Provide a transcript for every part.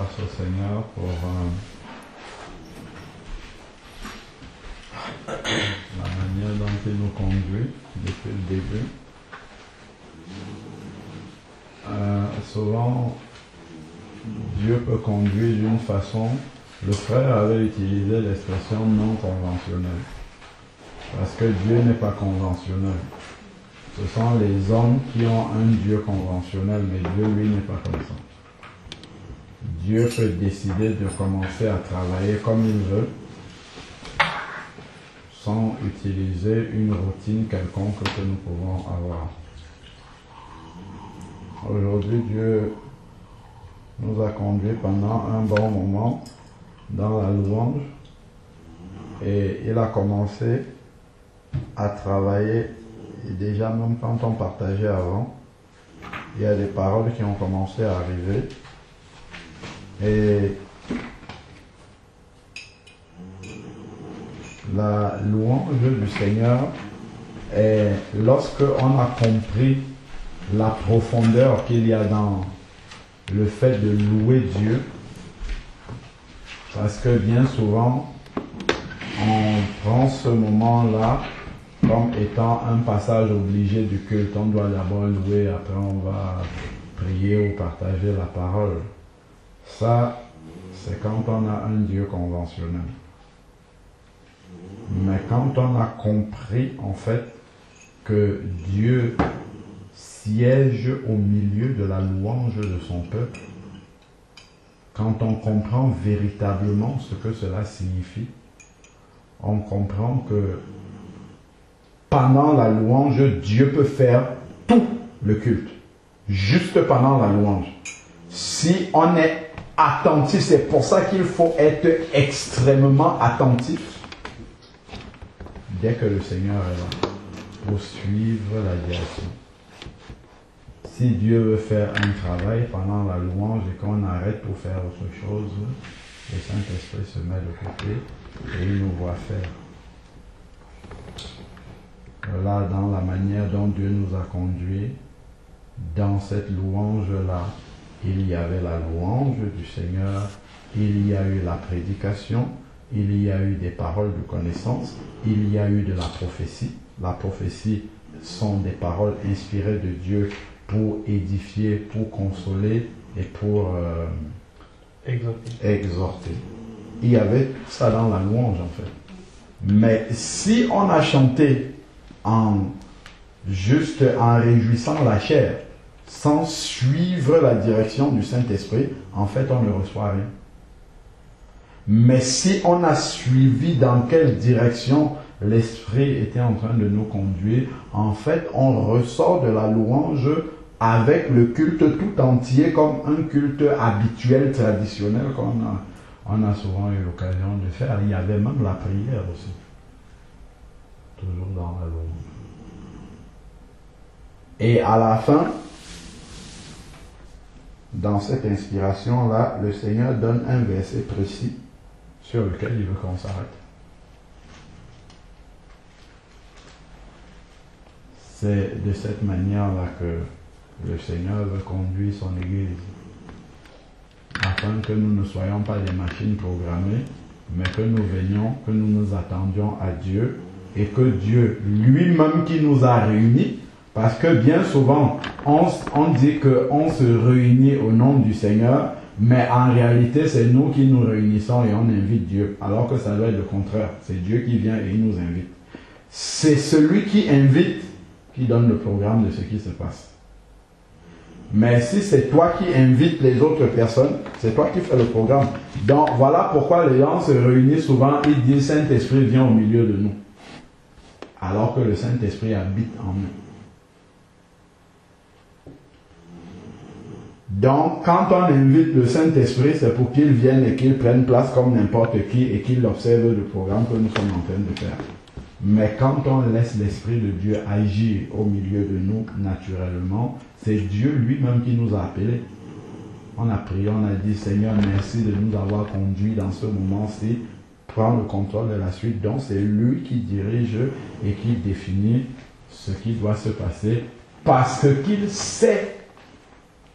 grâce au Seigneur pour la manière dont il nous conduit depuis le début. Souvent, Dieu peut conduire d'une façon. Le frère avait utilisé l'expression non conventionnelle. Parce que Dieu n'est pas conventionnel. Ce sont les hommes qui ont un Dieu conventionnel, mais Dieu, lui, n'est pas comme ça. Dieu peut décider de commencer à travailler comme il veut, sans utiliser une routine quelconque que nous pouvons avoir. Aujourd'hui, Dieu nous a conduits pendant un bon moment dans la louange et il a commencé à travailler, et déjà même quand on partageait avant, il y a des paroles qui ont commencé à arriver et la louange du Seigneur est lorsque on a compris la profondeur qu'il y a dans le fait de louer Dieu, parce que bien souvent on prend ce moment-là comme étant un passage obligé du culte. On doit d'abord louer, après on va prier ou partager la parole. Ça, c'est quand on a un Dieu conventionnel. Mais quand on a compris en fait que Dieu siège au milieu de la louange de son peuple, quand on comprend véritablement ce que cela signifie, on comprend que pendant la louange, Dieu peut faire tout le culte. Juste pendant la louange. Si on est attentif, c'est pour ça qu'il faut être extrêmement attentif dès que le Seigneur est là, pour suivre la direction. Si Dieu veut faire un travail pendant la louange et qu'on arrête pour faire autre chose, le Saint-Esprit se met de côté et il nous voit faire. Là, dans la manière dont Dieu nous a conduits, dans cette louange-là, il y avait la louange du Seigneur, il y a eu la prédication, il y a eu des paroles de connaissance, il y a eu de la prophétie. La prophétie sont des paroles inspirées de Dieu pour édifier, pour consoler et pour exhorter. Il y avait ça dans la louange en fait. Mais si on a chanté juste en réjouissant la chair, sans suivre la direction du Saint-Esprit, en fait on ne reçoit rien. Mais si on a suivi dans quelle direction l'Esprit était en train de nous conduire, en fait on ressort de la louange avec le culte tout entier comme un culte habituel, traditionnel qu'on a souvent eu l'occasion de faire. Il y avait même la prière aussi. Toujours dans la louange. Et à la fin, dans cette inspiration-là, le Seigneur donne un verset précis sur lequel il veut qu'on s'arrête. C'est de cette manière-là que le Seigneur veut conduire son Église, afin que nous ne soyons pas des machines programmées, mais que nous venions, que nous nous attendions à Dieu, et que Dieu lui-même qui nous a réunis, parce que bien souvent, on dit qu'on se réunit au nom du Seigneur, mais en réalité, c'est nous qui nous réunissons et on invite Dieu, alors que ça doit être le contraire. C'est Dieu qui vient et il nous invite. C'est celui qui invite qui donne le programme de ce qui se passe. Mais si c'est toi qui invites les autres personnes, c'est toi qui fais le programme. Donc voilà pourquoi les gens se réunissent souvent, ils disent Saint-Esprit vient au milieu de nous. Alors que le Saint-Esprit habite en nous. Donc quand on invite le Saint-Esprit, c'est pour qu'il vienne et qu'il prenne place comme n'importe qui et qu'il observe le programme que nous sommes en train de faire. Mais quand on laisse l'Esprit de Dieu agir au milieu de nous naturellement, c'est Dieu lui-même qui nous a appelés. On a prié, on a dit Seigneur, merci de nous avoir conduits dans ce moment-ci. Prends le contrôle de la suite. Donc c'est lui qui dirige et qui définit ce qui doit se passer parce qu'il sait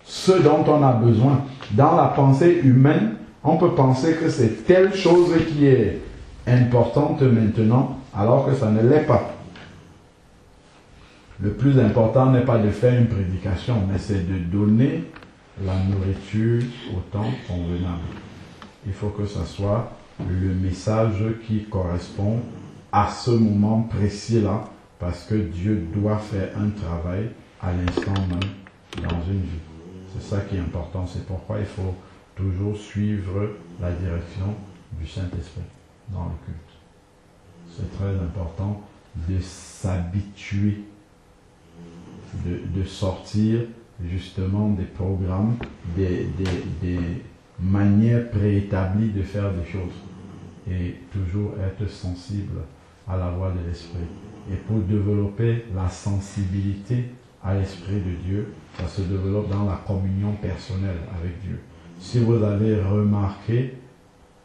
ce dont on a besoin. Dans la pensée humaine, on peut penser que c'est telle chose qui est importante maintenant, alors que ça ne l'est pas. Le plus important n'est pas de faire une prédication, mais c'est de donner la nourriture au temps convenable. Il faut que ce soit le message qui correspond à ce moment précis-là, parce que Dieu doit faire un travail à l'instant même dans une vie. C'est ça qui est important. C'est pourquoi il faut toujours suivre la direction du Saint-Esprit dans le culte. C'est très important de s'habituer, de sortir justement des programmes, des manières préétablies de faire des choses et toujours être sensible à la voix de l'Esprit. Et pour développer la sensibilité à l'Esprit de Dieu, ça se développe dans la communion personnelle avec Dieu. Si vous avez remarqué,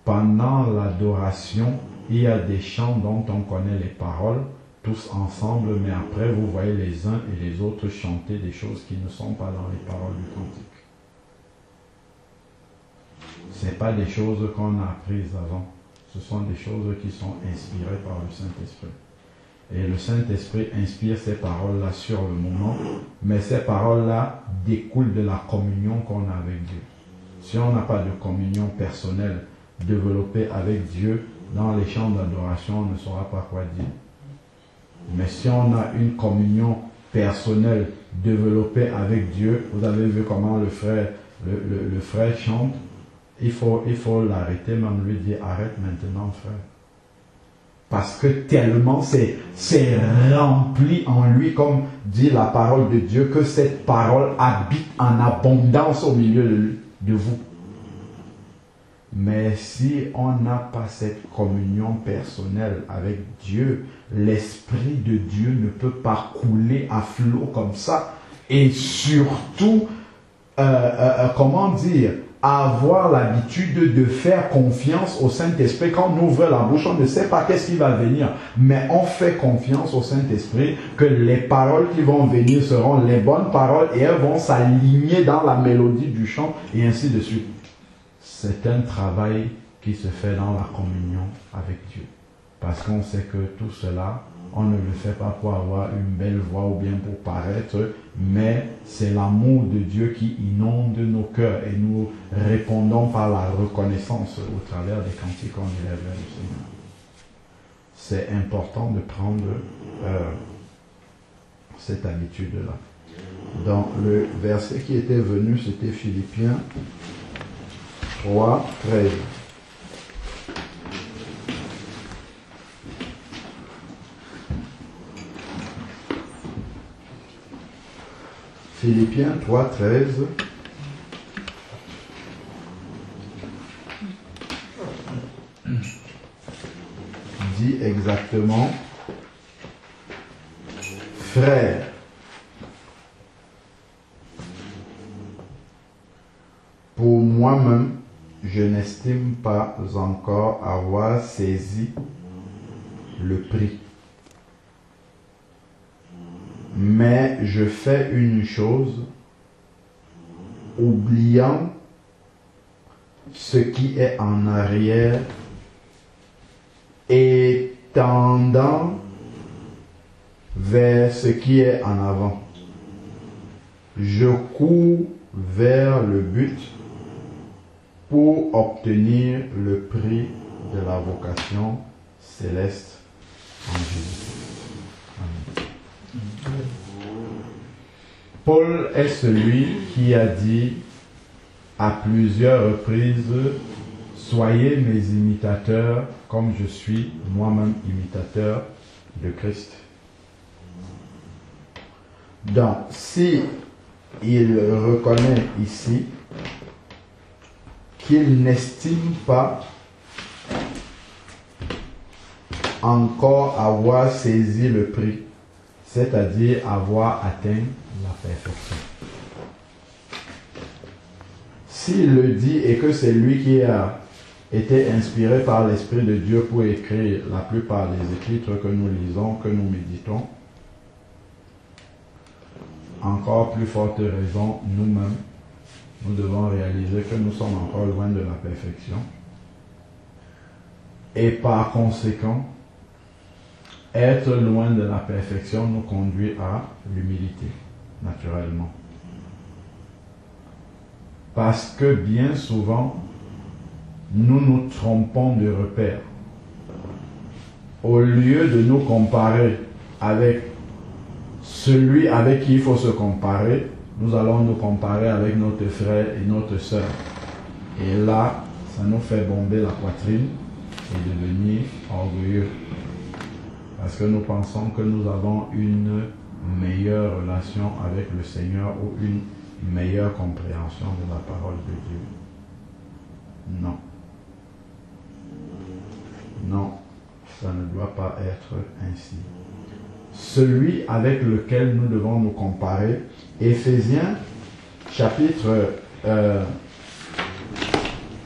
pendant l'adoration, il y a des chants dont on connaît les paroles, tous ensemble, mais après vous voyez les uns et les autres chanter des choses qui ne sont pas dans les paroles du cantique. Ce n'est pas des choses qu'on a apprises avant. Ce sont des choses qui sont inspirées par le Saint-Esprit. Et le Saint-Esprit inspire ces paroles-là sur le moment, mais ces paroles-là découlent de la communion qu'on a avec Dieu. Si on n'a pas de communion personnelle développée avec Dieu, dans les chants d'adoration, on ne saura pas quoi dire. Mais si on a une communion personnelle développée avec Dieu, vous avez vu comment le frère chante, il faut l'arrêter, même lui dire arrête maintenant frère. Parce que tellement c'est rempli en lui, comme dit la parole de Dieu, que cette parole habite en abondance au milieu de vous. Mais si on n'a pas cette communion personnelle avec Dieu, l'Esprit de Dieu ne peut pas couler à flot comme ça. Et surtout, comment dire, avoir l'habitude de faire confiance au Saint-Esprit. Quand on ouvre la bouche, on ne sait pas qu'est-ce qui va venir. Mais on fait confiance au Saint-Esprit que les paroles qui vont venir seront les bonnes paroles et elles vont s'aligner dans la mélodie du chant et ainsi de suite. C'est un travail qui se fait dans la communion avec Dieu. Parce qu'on sait que tout cela, on ne le fait pas pour avoir une belle voix ou bien pour paraître, mais c'est l'amour de Dieu qui inonde nos cœurs et nous répondons par la reconnaissance au travers des cantiques qu'on élève vers le Seigneur. C'est important de prendre cette habitude-là. Dans le verset qui était venu, c'était Philippiens 3, 13. Philippiens 3, 13 dit exactement: frères, pour moi-même, je n'estime pas encore avoir saisi le prix. Mais je fais une chose, oubliant ce qui est en arrière et tendant vers ce qui est en avant. Je cours vers le but pour obtenir le prix de la vocation céleste en Jésus. Amen. Paul est celui qui a dit à plusieurs reprises: soyez mes imitateurs comme je suis moi-même imitateur de Christ. Donc, si il reconnaît ici qu'il n'estime pas encore avoir saisi le prix, c'est-à-dire avoir atteint la perfection. S'il le dit et que c'est lui qui a été inspiré par l'Esprit de Dieu pour écrire la plupart des Épîtres que nous lisons, que nous méditons, encore plus forte raison, nous-mêmes, nous devons réaliser que nous sommes encore loin de la perfection. Et par conséquent, être loin de la perfection nous conduit à l'humilité, naturellement. Parce que bien souvent, nous nous trompons de repère. Au lieu de nous comparer avec celui avec qui il faut se comparer, nous allons nous comparer avec notre frère et notre sœur. Et là, ça nous fait bomber la poitrine et devenir orgueilleux. Parce que nous pensons que nous avons une meilleure relation avec le Seigneur ou une meilleure compréhension de la parole de Dieu. Non. Non, ça ne doit pas être ainsi. Celui avec lequel nous devons nous comparer, Éphésiens chapitre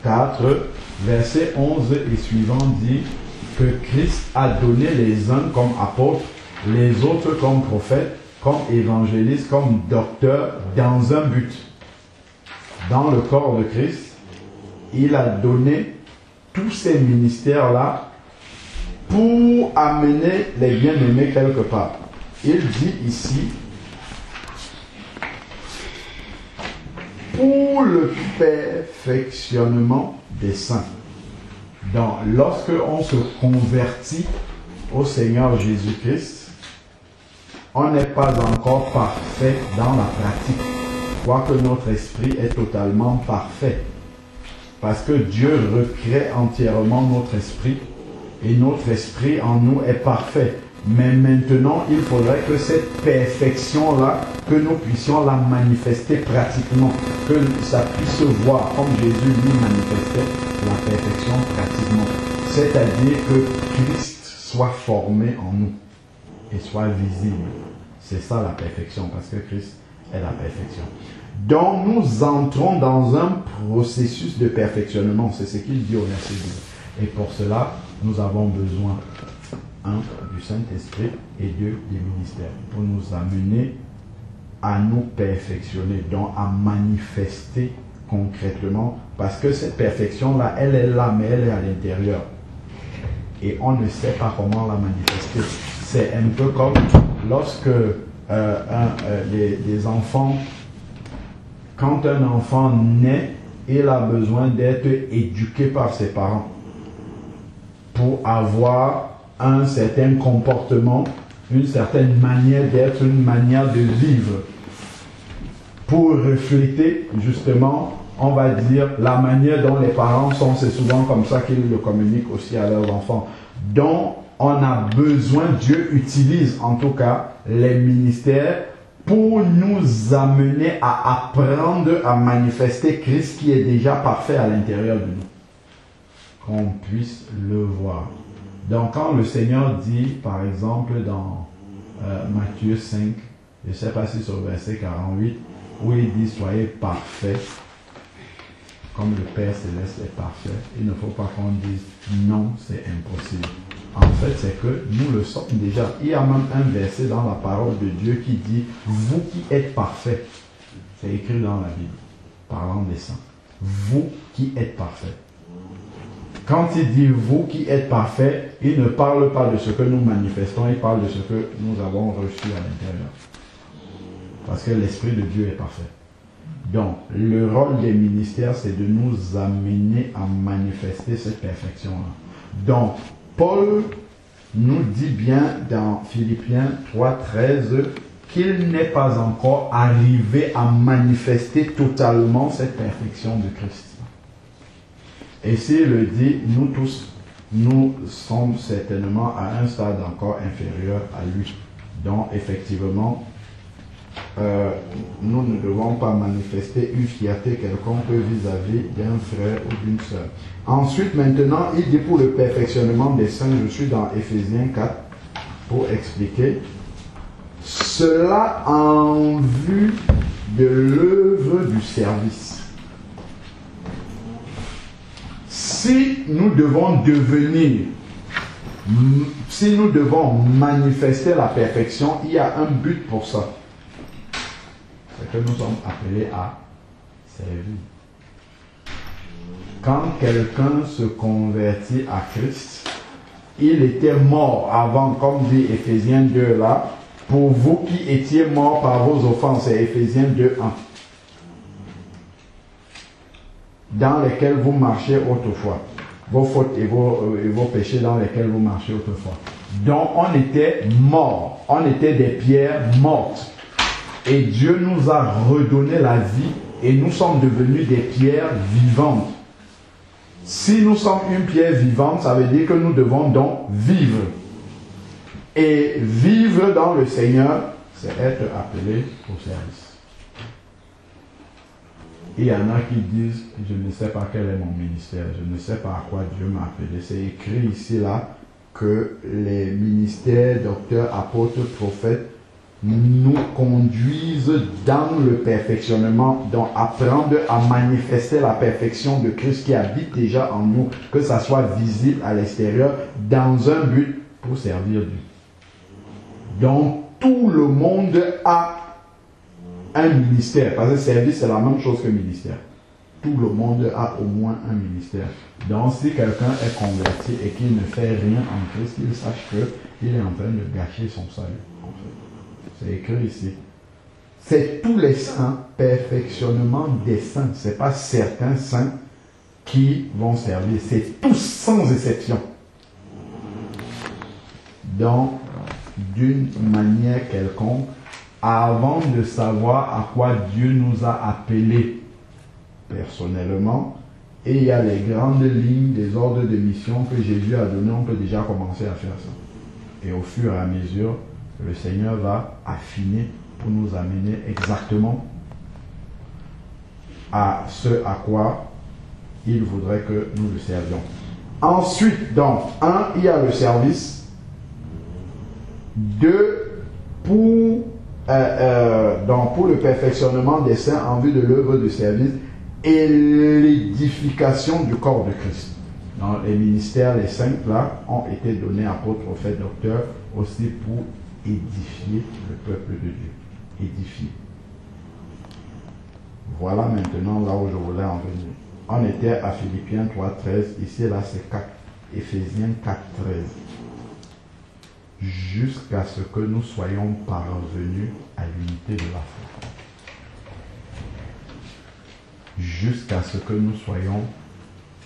4, verset 11 et suivant dit que Christ a donné les uns comme apôtres, les autres comme prophètes, comme évangélistes, comme docteurs, dans un but. Dans le corps de Christ, il a donné tous ces ministères-là pour amener les bien-aimés quelque part. Il dit ici, pour le perfectionnement des saints. Donc, lorsque on se convertit au Seigneur Jésus-Christ, on n'est pas encore parfait dans la pratique, quoique notre esprit est totalement parfait. Parce que Dieu recrée entièrement notre esprit, et notre esprit en nous est parfait. Mais maintenant, il faudrait que cette perfection-là, que nous puissions la manifester pratiquement, que ça puisse se voir comme Jésus lui manifestait la perfection pratiquement. C'est-à-dire que Christ soit formé en nous et soit visible. C'est ça la perfection, parce que Christ est la perfection. Donc nous entrons dans un processus de perfectionnement, c'est ce qu'il dit au verset 12. Et pour cela, nous avons besoin, du Saint-Esprit et des ministères, pour nous amener à nous perfectionner, donc à manifester concrètement, parce que cette perfection-là, elle est là, mais elle est à l'intérieur. Et on ne sait pas comment la manifester. C'est un peu comme lorsque les enfants, quand un enfant naît, il a besoin d'être éduqué par ses parents pour avoir un certain comportement, une certaine manière d'être, une manière de vivre, pour refléter justement, on va dire, la manière dont les parents sont. C'est souvent comme ça qu'ils le communiquent aussi à leurs enfants. Donc, on a besoin, Dieu utilise en tout cas les ministères pour nous amener à apprendre à manifester Christ qui est déjà parfait à l'intérieur de nous. Qu'on puisse le voir. Donc quand le Seigneur dit, par exemple dans Matthieu 5, je ne sais pas si c'est au verset 48, où il dit soyez parfaits, comme le Père Céleste est parfait, il ne faut pas qu'on dise non, c'est impossible. En fait, c'est que nous le sommes déjà. Il y a même un verset dans la parole de Dieu qui dit vous qui êtes parfaits. C'est écrit dans la Bible, parlant des saints. Vous qui êtes parfaits. Quand il dit vous qui êtes parfaits, il ne parle pas de ce que nous manifestons, il parle de ce que nous avons reçu à l'intérieur. Parce que l'Esprit de Dieu est parfait. Donc, le rôle des ministères, c'est de nous amener à manifester cette perfection-là. Donc, Paul nous dit bien dans Philippiens 3,13 qu'il n'est pas encore arrivé à manifester totalement cette perfection de Christ. Et s'il le dit, nous tous, nous sommes certainement à un stade encore inférieur à lui. Donc, effectivement, nous ne devons pas manifester une fierté quelconque vis-à-vis d'un frère ou d'une sœur. Ensuite, maintenant, il dit pour le perfectionnement des saints, je suis dans Éphésiens 4 pour expliquer cela en vue de l'œuvre du service. Si nous devons devenir, si nous devons manifester la perfection, il y a un but pour ça. C'est que nous sommes appelés à servir. Quand quelqu'un se convertit à Christ, il était mort avant, comme dit Éphésiens 2 là, pour vous qui étiez morts par vos offenses, c'est Éphésiens 2, 1. Dans lesquels vous marchiez autrefois. Vos fautes et vos péchés dans lesquels vous marchiez autrefois. Donc on était morts, on était des pierres mortes. Et Dieu nous a redonné la vie et nous sommes devenus des pierres vivantes. Si nous sommes une pierre vivante, ça veut dire que nous devons donc vivre. Et vivre dans le Seigneur, c'est être appelé au service. Il y en a qui disent, je ne sais pas quel est mon ministère, je ne sais pas à quoi Dieu m'a appelé. C'est écrit ici, là, que les ministères, docteurs, apôtres, prophètes, nous conduisent dans le perfectionnement, donc apprendre à manifester la perfection de Christ qui habite déjà en nous, que ça soit visible à l'extérieur, dans un but pour servir Dieu. Donc tout le monde a un ministère, parce que service c'est la même chose que ministère. Tout le monde a au moins un ministère. Donc si quelqu'un est converti et qu'il ne fait rien en Christ, qu'il sache qu'il est en train de gâcher son salut. En fait. C'est écrit ici. C'est tous les saints, perfectionnement des saints. Ce n'est pas certains saints qui vont servir. C'est tous sans exception. Donc, d'une manière quelconque, avant de savoir à quoi Dieu nous a appelés personnellement, et il y a les grandes lignes des ordres de mission que Jésus a donné, on peut déjà commencer à faire ça. Et au fur et à mesure, le Seigneur va affiner pour nous amener exactement à ce à quoi il voudrait que nous le servions. Ensuite, donc, il y a le service. 2, pour le perfectionnement des saints en vue de l'œuvre de service et l'édification du corps de Christ. Dans les ministères, les 5 là, ont été donnés apôtres, prophètes, docteurs, aussi pour édifier le peuple de Dieu. Édifier. Voilà maintenant là où je voulais en venir. On était à Philippiens 3.13. Ici, là, c'est Éphésiens 4.13. Jusqu'à ce que nous soyons parvenus à l'unité de la foi. Jusqu'à ce que nous soyons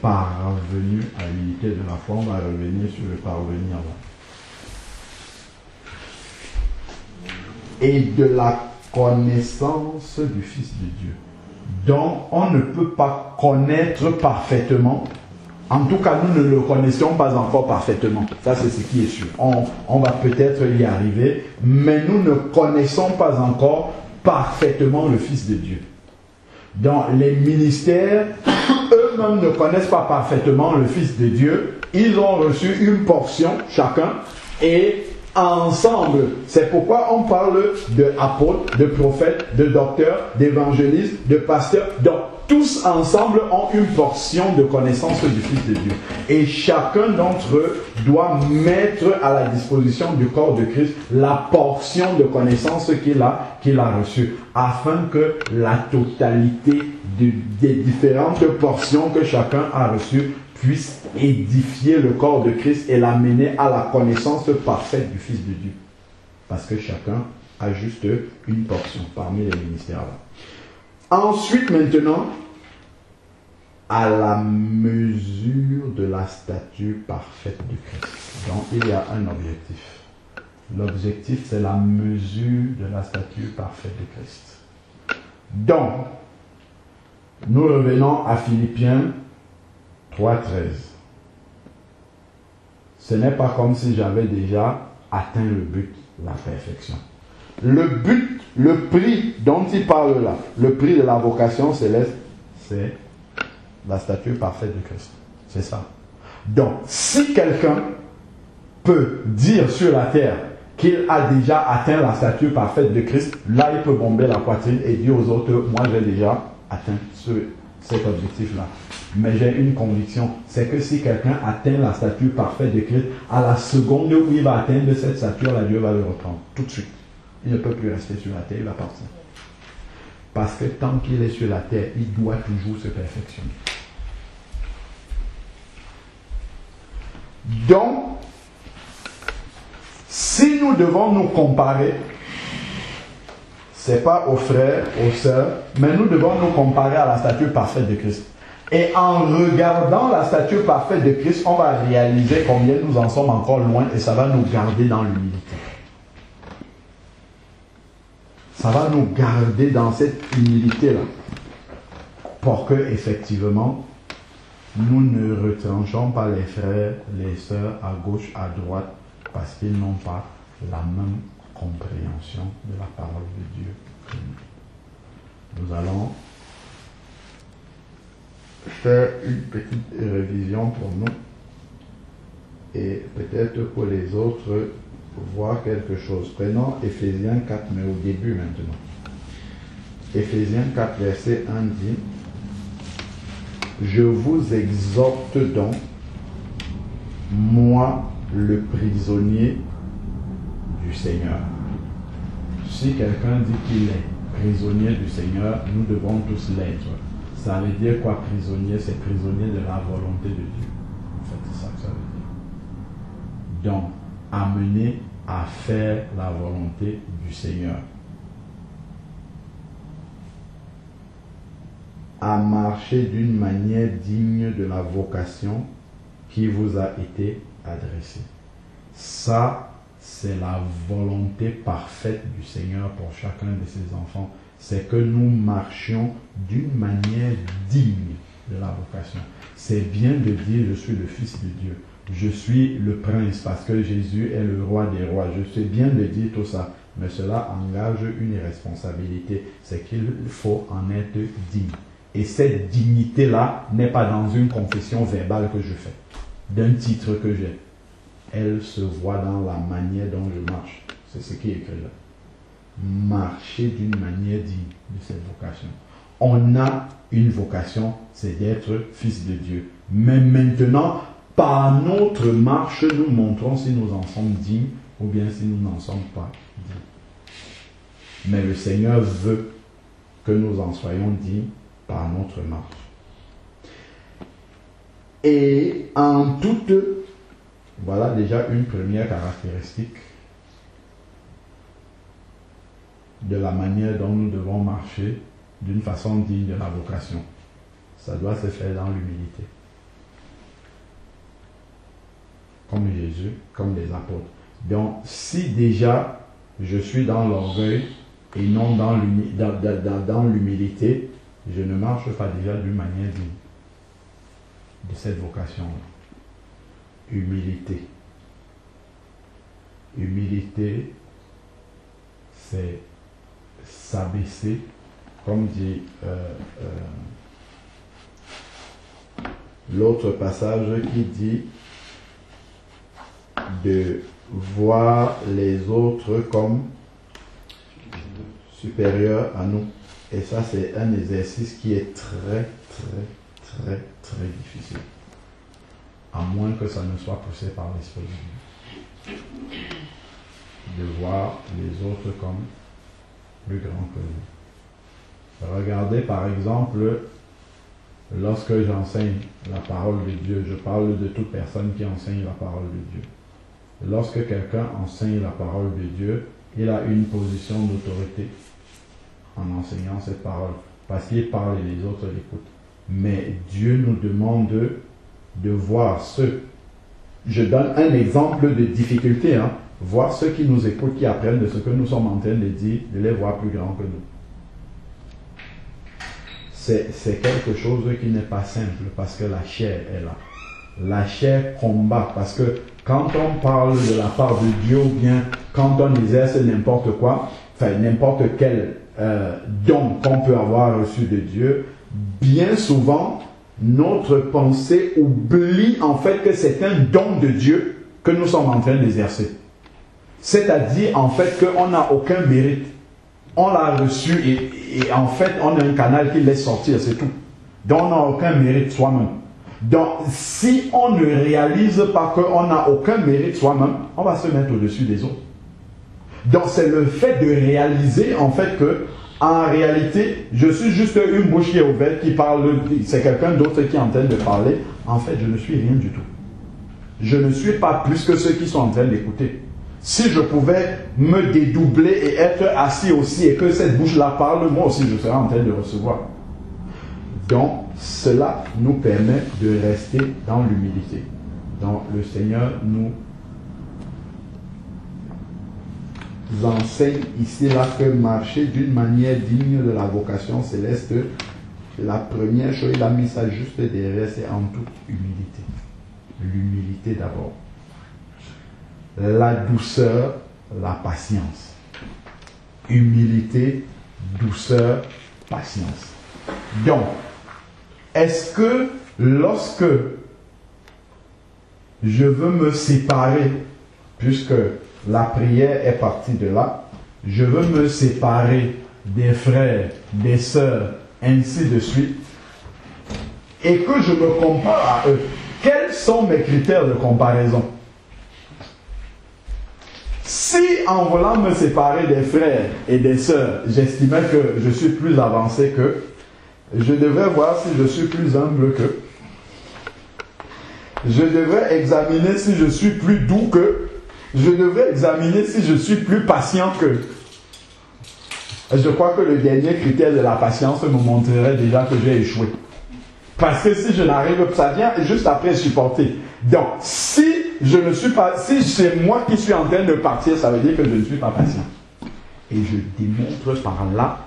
parvenus à l'unité de la foi. On va revenir sur le parvenir là. Et de la connaissance du Fils de Dieu. Donc, on ne peut pas connaître parfaitement. En tout cas, nous ne le connaissons pas encore parfaitement. Ça, c'est ce qui est sûr. On va peut-être y arriver, mais nous ne connaissons pas encore parfaitement le Fils de Dieu. Donc, les ministères, eux-mêmes ne connaissent pas parfaitement le Fils de Dieu. Ils ont reçu une portion, chacun, et ensemble, c'est pourquoi on parle d'apôtres, de prophètes, de docteurs, d'évangélistes, de pasteurs. Donc, tous ensemble ont une portion de connaissance du Fils de Dieu. Et chacun d'entre eux doit mettre à la disposition du corps de Christ la portion de connaissance qu'il a reçue, afin que la totalité des différentes portions que chacun a reçues puisse édifier le corps de Christ et l'amener à la connaissance parfaite du Fils de Dieu. Parce que chacun a juste une portion parmi les ministères là. Ensuite, maintenant, à la mesure de la stature parfaite de Christ. Donc, il y a un objectif. L'objectif, c'est la mesure de la stature parfaite de Christ. Donc, nous revenons à Philippiens 3.13. Ce n'est pas comme si j'avais déjà atteint le but, la perfection. Le but, le prix dont il parle là, le prix de la vocation céleste, c'est la stature parfaite de Christ. C'est ça. Donc, si quelqu'un peut dire sur la terre qu'il a déjà atteint la stature parfaite de Christ, là il peut bomber la poitrine et dire aux autres, moi j'ai déjà atteint cet objectif-là. Mais j'ai une conviction, c'est que si quelqu'un atteint la stature parfaite de Christ, à la seconde où il va atteindre cette stature, là, Dieu va le reprendre tout de suite. Il ne peut plus rester sur la terre, il va partir. Parce que tant qu'il est sur la terre, il doit toujours se perfectionner. Donc, si nous devons nous comparer, ce n'est pas aux frères, aux sœurs, mais nous devons nous comparer à la stature parfaite de Christ. Et en regardant la stature parfaite de Christ, on va réaliser combien nous en sommes encore loin et ça va nous garder dans l'humilité. Ça va nous garder dans cette humilité-là. Pour que, effectivement, nous ne retranchons pas les frères, les sœurs à gauche, à droite, parce qu'ils n'ont pas la même compréhension de la parole de Dieu que nous. Nous allons faire une petite révision pour nous et peut-être pour les autres voir quelque chose. Prenons Éphésiens 4, mais au début maintenant. Éphésiens 4, verset 1 dit: je vous exhorte donc, moi, le prisonnier du Seigneur. Si quelqu'un dit qu'il est prisonnier du Seigneur, nous devons tous l'être. Ça veut dire quoi, prisonnier? C'est prisonnier de la volonté de Dieu. En fait, c'est ça que ça veut dire. Donc, amené à faire la volonté du Seigneur. À marcher d'une manière digne de la vocation qui vous a été adressée. Ça, c'est la volonté parfaite du Seigneur pour chacun de ses enfants. C'est que nous marchions d'une manière digne de la vocation. C'est bien de dire je suis le Fils de Dieu. Je suis le prince parce que Jésus est le roi des rois. Je sais bien de dire tout ça. Mais cela engage une responsabilité. C'est qu'il faut en être digne. Et cette dignité-là n'est pas dans une confession verbale que je fais, d'un titre que j'ai. Elle se voit dans la manière dont je marche. C'est ce qui est écrit là. Marcher d'une manière digne de cette vocation. On a une vocation, c'est d'être fils de Dieu. Mais maintenant, par notre marche, nous montrons si nous en sommes dignes ou bien si nous n'en sommes pas dignes. Mais le Seigneur veut que nous en soyons dignes par notre marche. Et en toute, voilà déjà une première caractéristique de la manière dont nous devons marcher d'une façon digne de la vocation. Ça doit se faire dans l'humilité. Comme Jésus, comme les apôtres. Donc, si déjà je suis dans l'orgueil et non dans l'humilité, je ne marche pas déjà d'une manière digne de cette vocation-là. Humilité. Humilité, c'est s'abaisser, comme dit l'autre passage qui dit de voir les autres comme supérieurs à nous. Et ça, c'est un exercice qui est très difficile. À moins que ça ne soit poussé par l'Esprit de Dieu. De voir les autres comme plus grands que nous. Regardez par exemple, lorsque j'enseigne la parole de Dieu, je parle de toute personne qui enseigne la parole de Dieu. Lorsque quelqu'un enseigne la parole de Dieu, il a une position d'autorité en enseignant cette parole, parce qu'il parle et les autres l'écoutent. Mais Dieu nous demande de voir ceux. Je donne un exemple de difficulté, voir ceux qui nous écoutent, qui apprennent de ce que nous sommes en train de dire, de les voir plus grands que nous. C'est quelque chose qui n'est pas simple, parce que la chair est là. La chair combat, parce que quand on parle de la part de Dieu, ou bien quand on exerce n'importe quoi, enfin n'importe quel don qu'on peut avoir reçu de Dieu, bien souvent, notre pensée oublie en fait que c'est un don de Dieu que nous sommes en train d'exercer. C'est-à-dire en fait qu'on n'a aucun mérite. On l'a reçu et en fait on a un canal qui laisse sortir, c'est tout. Donc on n'a aucun mérite soi-même. Donc si on ne réalise pas qu'on n'a aucun mérite soi-même, on va se mettre au-dessus des autres. Donc c'est le fait de réaliser en fait que En réalité, je suis juste une bouche qui est ouverte, qui parle, c'est quelqu'un d'autre qui est en train de parler. En fait, je ne suis rien du tout. Je ne suis pas plus que ceux qui sont en train d'écouter. Si je pouvais me dédoubler et être assis aussi et que cette bouche-là parle, moi aussi je serais en train de recevoir. Donc, cela nous permet de rester dans l'humilité. Donc, le Seigneur nous enseigne ici là que marcher d'une manière digne de la vocation céleste, la première chose, il a mis ça juste derrière, c'est en toute humilité. L'humilité d'abord. La douceur, la patience. Humilité, douceur, patience. Donc, est-ce que lorsque je veux me séparer, puisque la prière est partie de là, je veux me séparer des frères, des sœurs, ainsi de suite, et que je me compare à eux, quels sont mes critères de comparaison? Si en voulant me séparer des frères et des sœurs, j'estimais que je suis plus avancé qu'eux, je devrais voir si je suis plus humble qu'eux. Je devrais examiner si je suis plus doux qu'eux. Je devrais examiner si je suis plus patient qu'eux. Je crois que le dernier critère de la patience me montrerait déjà que j'ai échoué. Parce que si je n'arrive pas, ça vient juste après supporter. Donc, si je ne suis pas, si c'est moi qui suis en train de partir, ça veut dire que je ne suis pas patient. Et je démontre par là,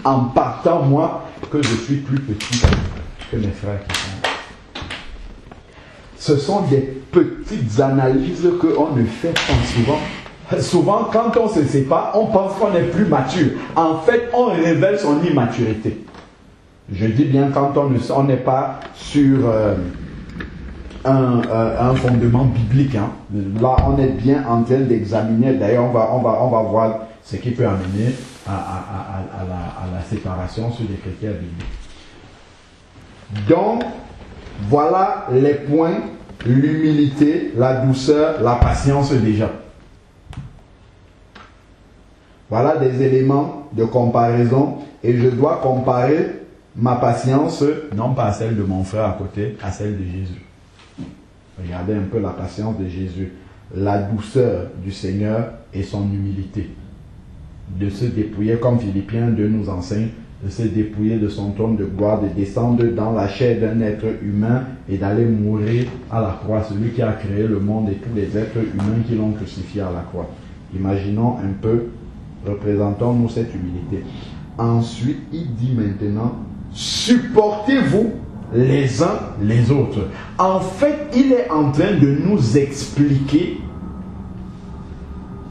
en partant moi, que je suis plus petit que mes frères qui sont. Ce sont des petites analyses qu'on ne fait pas souvent. Souvent, quand on se sépare, on pense qu'on est plus mature. En fait, on révèle son immaturité. Je dis bien quand on n'est pas sur un fondement biblique. Hein. Là, on est bien en train d'examiner. D'ailleurs, on va voir ce qui peut amener à la séparation sur des critères bibliques. Donc, voilà les points, l'humilité, la douceur, la patience déjà. Voilà des éléments de comparaison et je dois comparer ma patience, non pas à celle de mon frère à côté, à celle de Jésus. Regardez un peu la patience de Jésus, la douceur du Seigneur et son humilité. De se dépouiller, comme Philippiens 2 nous enseigne, de se dépouiller de son trône de gloire, de descendre dans la chair d'un être humain et d'aller mourir à la croix. Celui qui a créé le monde et tous les êtres humains qui l'ont crucifié à la croix. Imaginons un peu, représentons-nous cette humilité. Ensuite, il dit maintenant, supportez-vous les uns les autres. En fait, il est en train de nous expliquer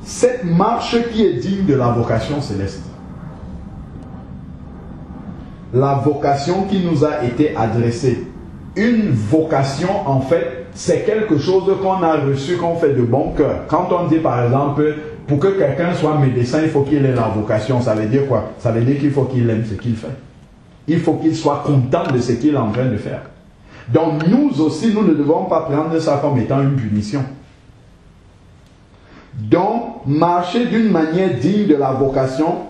cette marche qui est digne de la vocation céleste. La vocation qui nous a été adressée. Une vocation, en fait, c'est quelque chose qu'on a reçu, qu'on fait de bon cœur. Quand on dit, par exemple, pour que quelqu'un soit médecin, il faut qu'il ait la vocation. Ça veut dire quoi? Ça veut dire qu'il faut qu'il aime ce qu'il fait. Il faut qu'il soit content de ce qu'il est en train de faire. Donc nous aussi, nous ne devons pas prendre ça comme étant une punition. Donc, marcher d'une manière digne de la vocation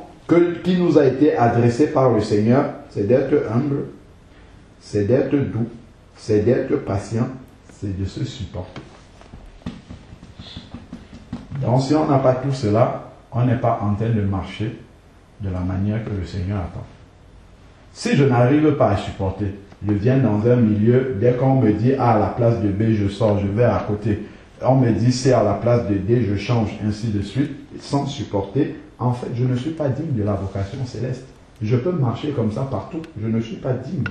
qui nous a été adressée par le Seigneur, c'est d'être humble, c'est d'être doux, c'est d'être patient, c'est de se supporter. Donc si on n'a pas tout cela, on n'est pas en train de marcher de la manière que le Seigneur attend. Si je n'arrive pas à supporter, je viens dans un milieu, dès qu'on me dit A à la place de B, je sors, je vais à côté. On me dit C à la place de D, je change, ainsi de suite, sans supporter. En fait, je ne suis pas digne de la vocation céleste. Je peux marcher comme ça partout, je ne suis pas digne.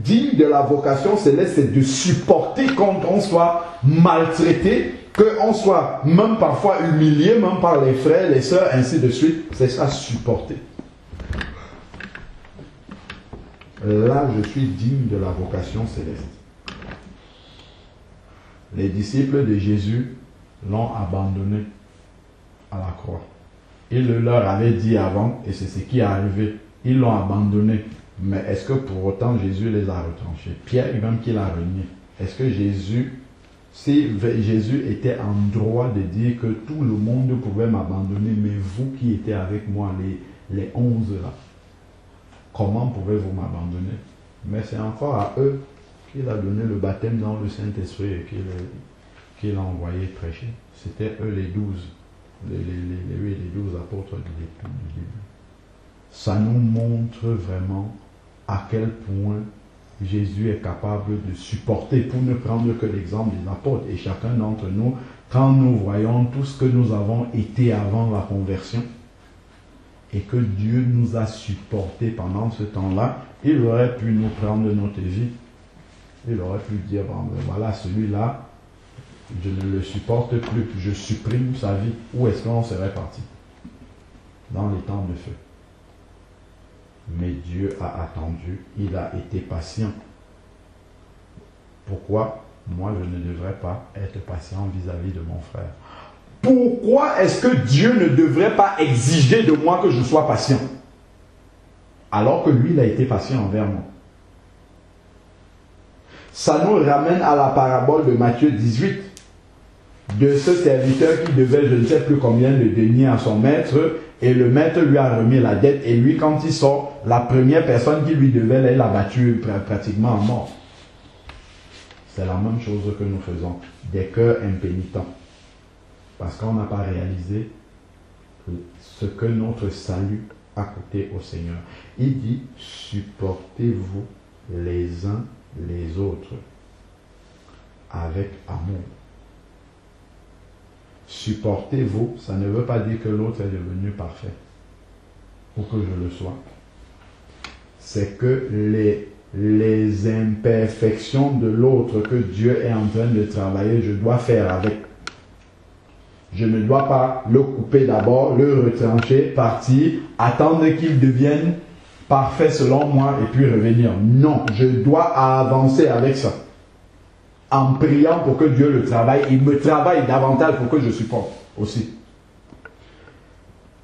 Digne de la vocation céleste, c'est de supporter quand on soit maltraité, qu'on soit même parfois humilié, même par les frères, les sœurs, ainsi de suite. C'est ça, supporter. Là, je suis digne de la vocation céleste. Les disciples de Jésus l'ont abandonné à la croix. Il le leur avait dit avant, et c'est ce qui est arrivé. Ils l'ont abandonné. Mais est-ce que pour autant Jésus les a retranchés? Pierre, même qui l'a renié. Est-ce que Jésus, si Jésus était en droit de dire que tout le monde pouvait m'abandonner, mais vous qui étiez avec moi, les 11 là. Comment pouvez-vous m'abandonner? Mais c'est encore à eux qu'il a donné le baptême dans le Saint-Esprit et qu'il a envoyé prêcher. C'était eux les 12, les 12 apôtres du début. Ça nous montre vraiment à quel point Jésus est capable de supporter, pour ne prendre que l'exemple des apôtres. Et chacun d'entre nous, quand nous voyons tout ce que nous avons été avant la conversion, et que Dieu nous a supporté pendant ce temps-là, il aurait pu nous prendre notre vie. Il aurait pu dire, bon, ben voilà, celui-là, je ne le supporte plus, je supprime sa vie. Où est-ce qu'on serait parti? Dans les temps de feu. Mais Dieu a attendu, il a été patient. Pourquoi moi je ne devrais pas être patient vis-à-vis de mon frère? Pourquoi est-ce que Dieu ne devrait pas exiger de moi que je sois patient? Alors que lui, il a été patient envers moi. Ça nous ramène à la parabole de Matthieu 18, de ce serviteur qui devait je ne sais plus combien de deniers à son maître, et le maître lui a remis la dette, et lui, quand il sort, la première personne qui lui devait, elle l'a battu pratiquement à mort. C'est la même chose que nous faisons, des cœurs impénitents. Parce qu'on n'a pas réalisé ce que notre salut a coûté au Seigneur. Il dit, supportez-vous les uns les autres avec amour. Supportez-vous, ça ne veut pas dire que l'autre est devenu parfait ou que je le sois. C'est que les imperfections de l'autre que Dieu est en train de travailler, je dois faire avec. Je ne dois pas le couper d'abord, le retrancher, partir, attendre qu'il devienne parfait selon moi et puis revenir. Non, je dois avancer avec ça. En priant pour que Dieu le travaille, il me travaille davantage pour que je supporte aussi.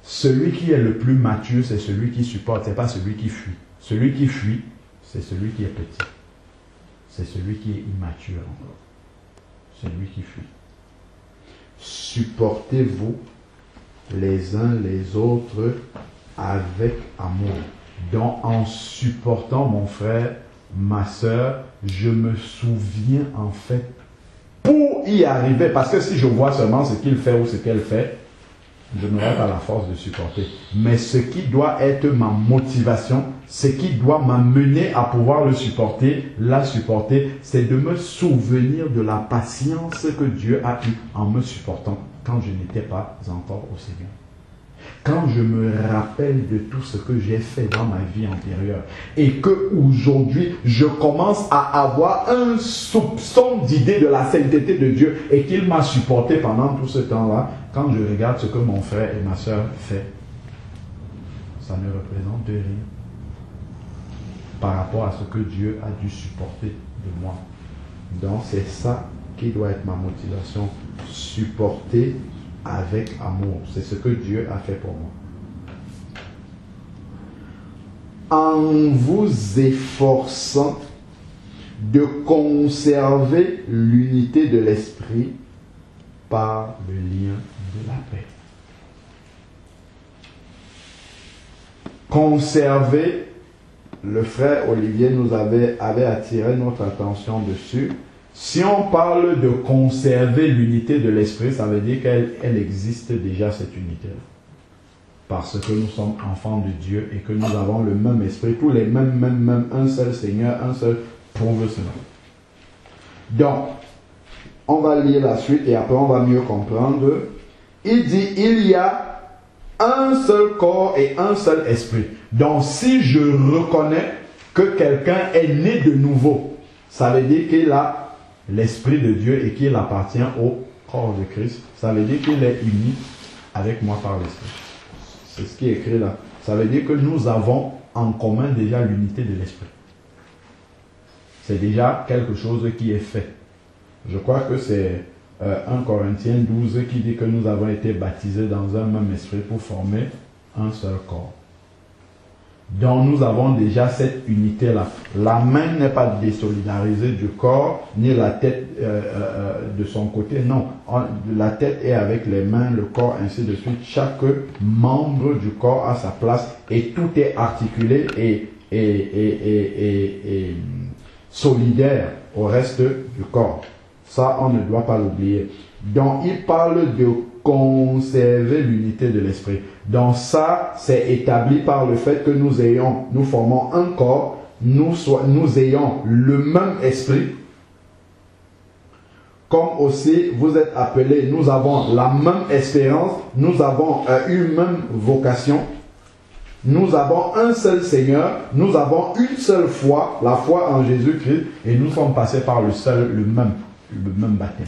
Celui qui est le plus mature, c'est celui qui supporte, ce n'est pas celui qui fuit. Celui qui fuit, c'est celui qui est petit. C'est celui qui est immature encore. Celui qui fuit. Supportez-vous les uns les autres avec amour. Donc en supportant mon frère, ma soeur, je me souviens en fait pour y arriver, parce que si je vois seulement ce qu'il fait ou ce qu'elle fait, je n'aurai pas la force de supporter. Mais ce qui doit être ma motivation, ce qui doit m'amener à pouvoir le supporter, la supporter, c'est de me souvenir de la patience que Dieu a eue en me supportant quand je n'étais pas encore au Seigneur. Quand je me rappelle de tout ce que j'ai fait dans ma vie antérieure et que aujourd'hui je commence à avoir un soupçon d'idée de la sainteté de Dieu et qu'il m'a supporté pendant tout ce temps-là, quand je regarde ce que mon frère et ma soeur font, ça ne représente rien par rapport à ce que Dieu a dû supporter de moi. Donc c'est ça qui doit être ma motivation, supporter avec amour. C'est ce que Dieu a fait pour moi. En vous efforçant de conserver l'unité de l'esprit par le lien de la paix. Conserver, le frère Olivier nous avait attiré notre attention dessus. Si on parle de conserver l'unité de l'esprit, ça veut dire qu'elle existe déjà, cette unité-là. Parce que nous sommes enfants de Dieu et que nous avons le même esprit, tous les mêmes, un seul Seigneur, un seul prouve cela. Donc, on va lire la suite et après on va mieux comprendre. Il dit, il y a un seul corps et un seul esprit. Donc, si je reconnais que quelqu'un est né de nouveau, ça veut dire qu'il a l'Esprit de Dieu et qu'il appartient au corps de Christ. Ça veut dire qu'il est uni avec moi par l'Esprit. C'est ce qui est écrit là. Ça veut dire que nous avons en commun déjà l'unité de l'Esprit. C'est déjà quelque chose qui est fait. Je crois que c'est 1 Corinthiens 12 qui dit que nous avons été baptisés dans un même esprit pour former un seul corps. dont nous avons déjà cette unité-là. La main n'est pas désolidarisée du corps, ni la tête de son côté, non. La tête est avec les mains, le corps, ainsi de suite. Chaque membre du corps a sa place et tout est articulé et solidaire au reste du corps. Ça, on ne doit pas l'oublier. Donc, il parle de conserver l'unité de l'esprit. Donc ça, c'est établi par le fait que nous formons un corps, nous ayons le même esprit, comme aussi vous êtes appelés, nous avons la même espérance, nous avons une même vocation, nous avons un seul Seigneur, nous avons une seule foi, la foi en Jésus-Christ, et nous sommes passés par le même baptême.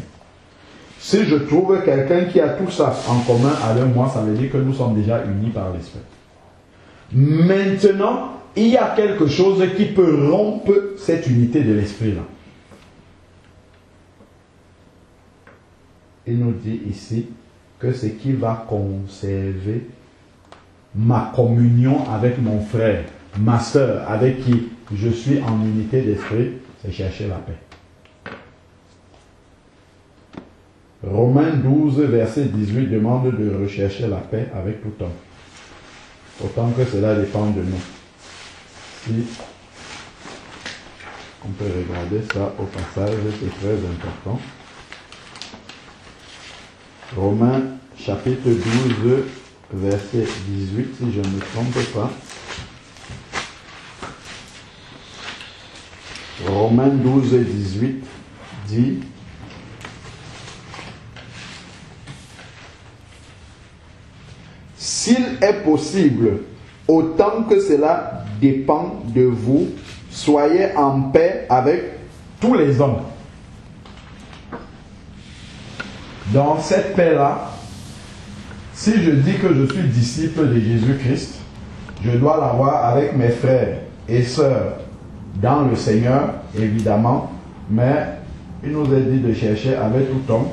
Si je trouve quelqu'un qui a tout ça en commun avec moi, ça veut dire que nous sommes déjà unis par l'Esprit. Maintenant, il y a quelque chose qui peut rompre cette unité de l'Esprit-là. Il nous dit ici que ce qui va conserver ma communion avec mon frère, ma soeur, avec qui je suis en unité d'esprit, c'est chercher la paix. Romains 12, verset 18 demande de rechercher la paix avec tout homme, autant que cela dépend de nous. Si on peut regarder ça au passage, c'est très important. Romains chapitre 12, verset 18, si je ne me trompe pas. Romains 12, 18 dit: s'il est possible, autant que cela dépend de vous, soyez en paix avec tous les hommes. Dans cette paix-là, si je dis que je suis disciple de Jésus-Christ, je dois l'avoir avec mes frères et sœurs dans le Seigneur, évidemment, mais il nous est dit de chercher avec tout homme.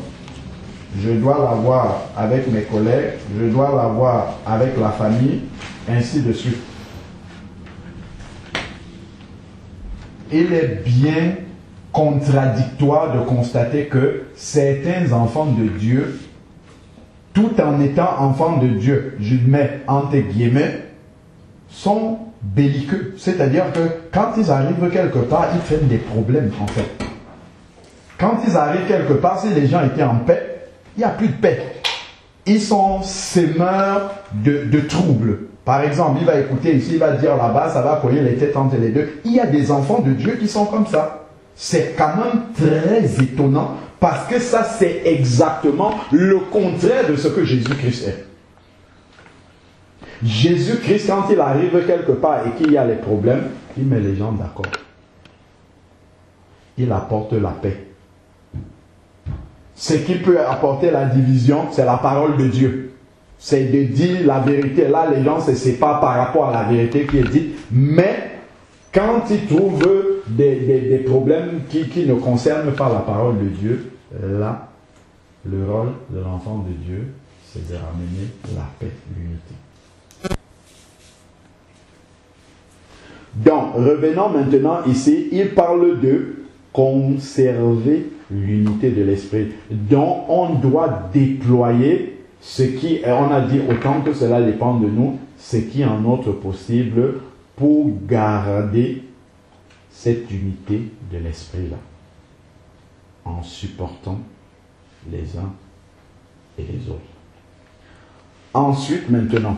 Je dois l'avoir avec mes collègues, je dois l'avoir avec la famille, ainsi de suite. Il est bien contradictoire de constater que certains enfants de Dieu, tout en étant enfants de Dieu, je mets entre guillemets, sont belliqueux. C'est-à-dire que quand ils arrivent quelque part, ils prennent des problèmes en fait. Quand ils arrivent quelque part, si les gens étaient en paix, il n'y a plus de paix. Ils sont sémeurs de troubles. Par exemple, il va écouter ici, il va dire là-bas, ça va coller les têtes entre les deux. Il y a des enfants de Dieu qui sont comme ça. C'est quand même très étonnant parce que ça, c'est exactement le contraire de ce que Jésus-Christ est. Jésus-Christ, quand il arrive quelque part et qu'il y a les problèmes, il met les gens d'accord. Il apporte la paix. Ce qui peut apporter la division, c'est la parole de Dieu. C'est de dire la vérité. Là, les gens se séparent par rapport à la vérité qui est dite. Mais quand ils trouvent des problèmes qui ne concernent pas la parole de Dieu, là, le rôle de l'enfant de Dieu, c'est de ramener la paix, l'unité. Donc, revenons maintenant ici, il parle de conserver l'unité de l'esprit, dont on doit déployer ce qui, on a dit autant que cela dépend de nous, ce qui est en notre possible pour garder cette unité de l'esprit-là, en supportant les uns et les autres. Ensuite, maintenant,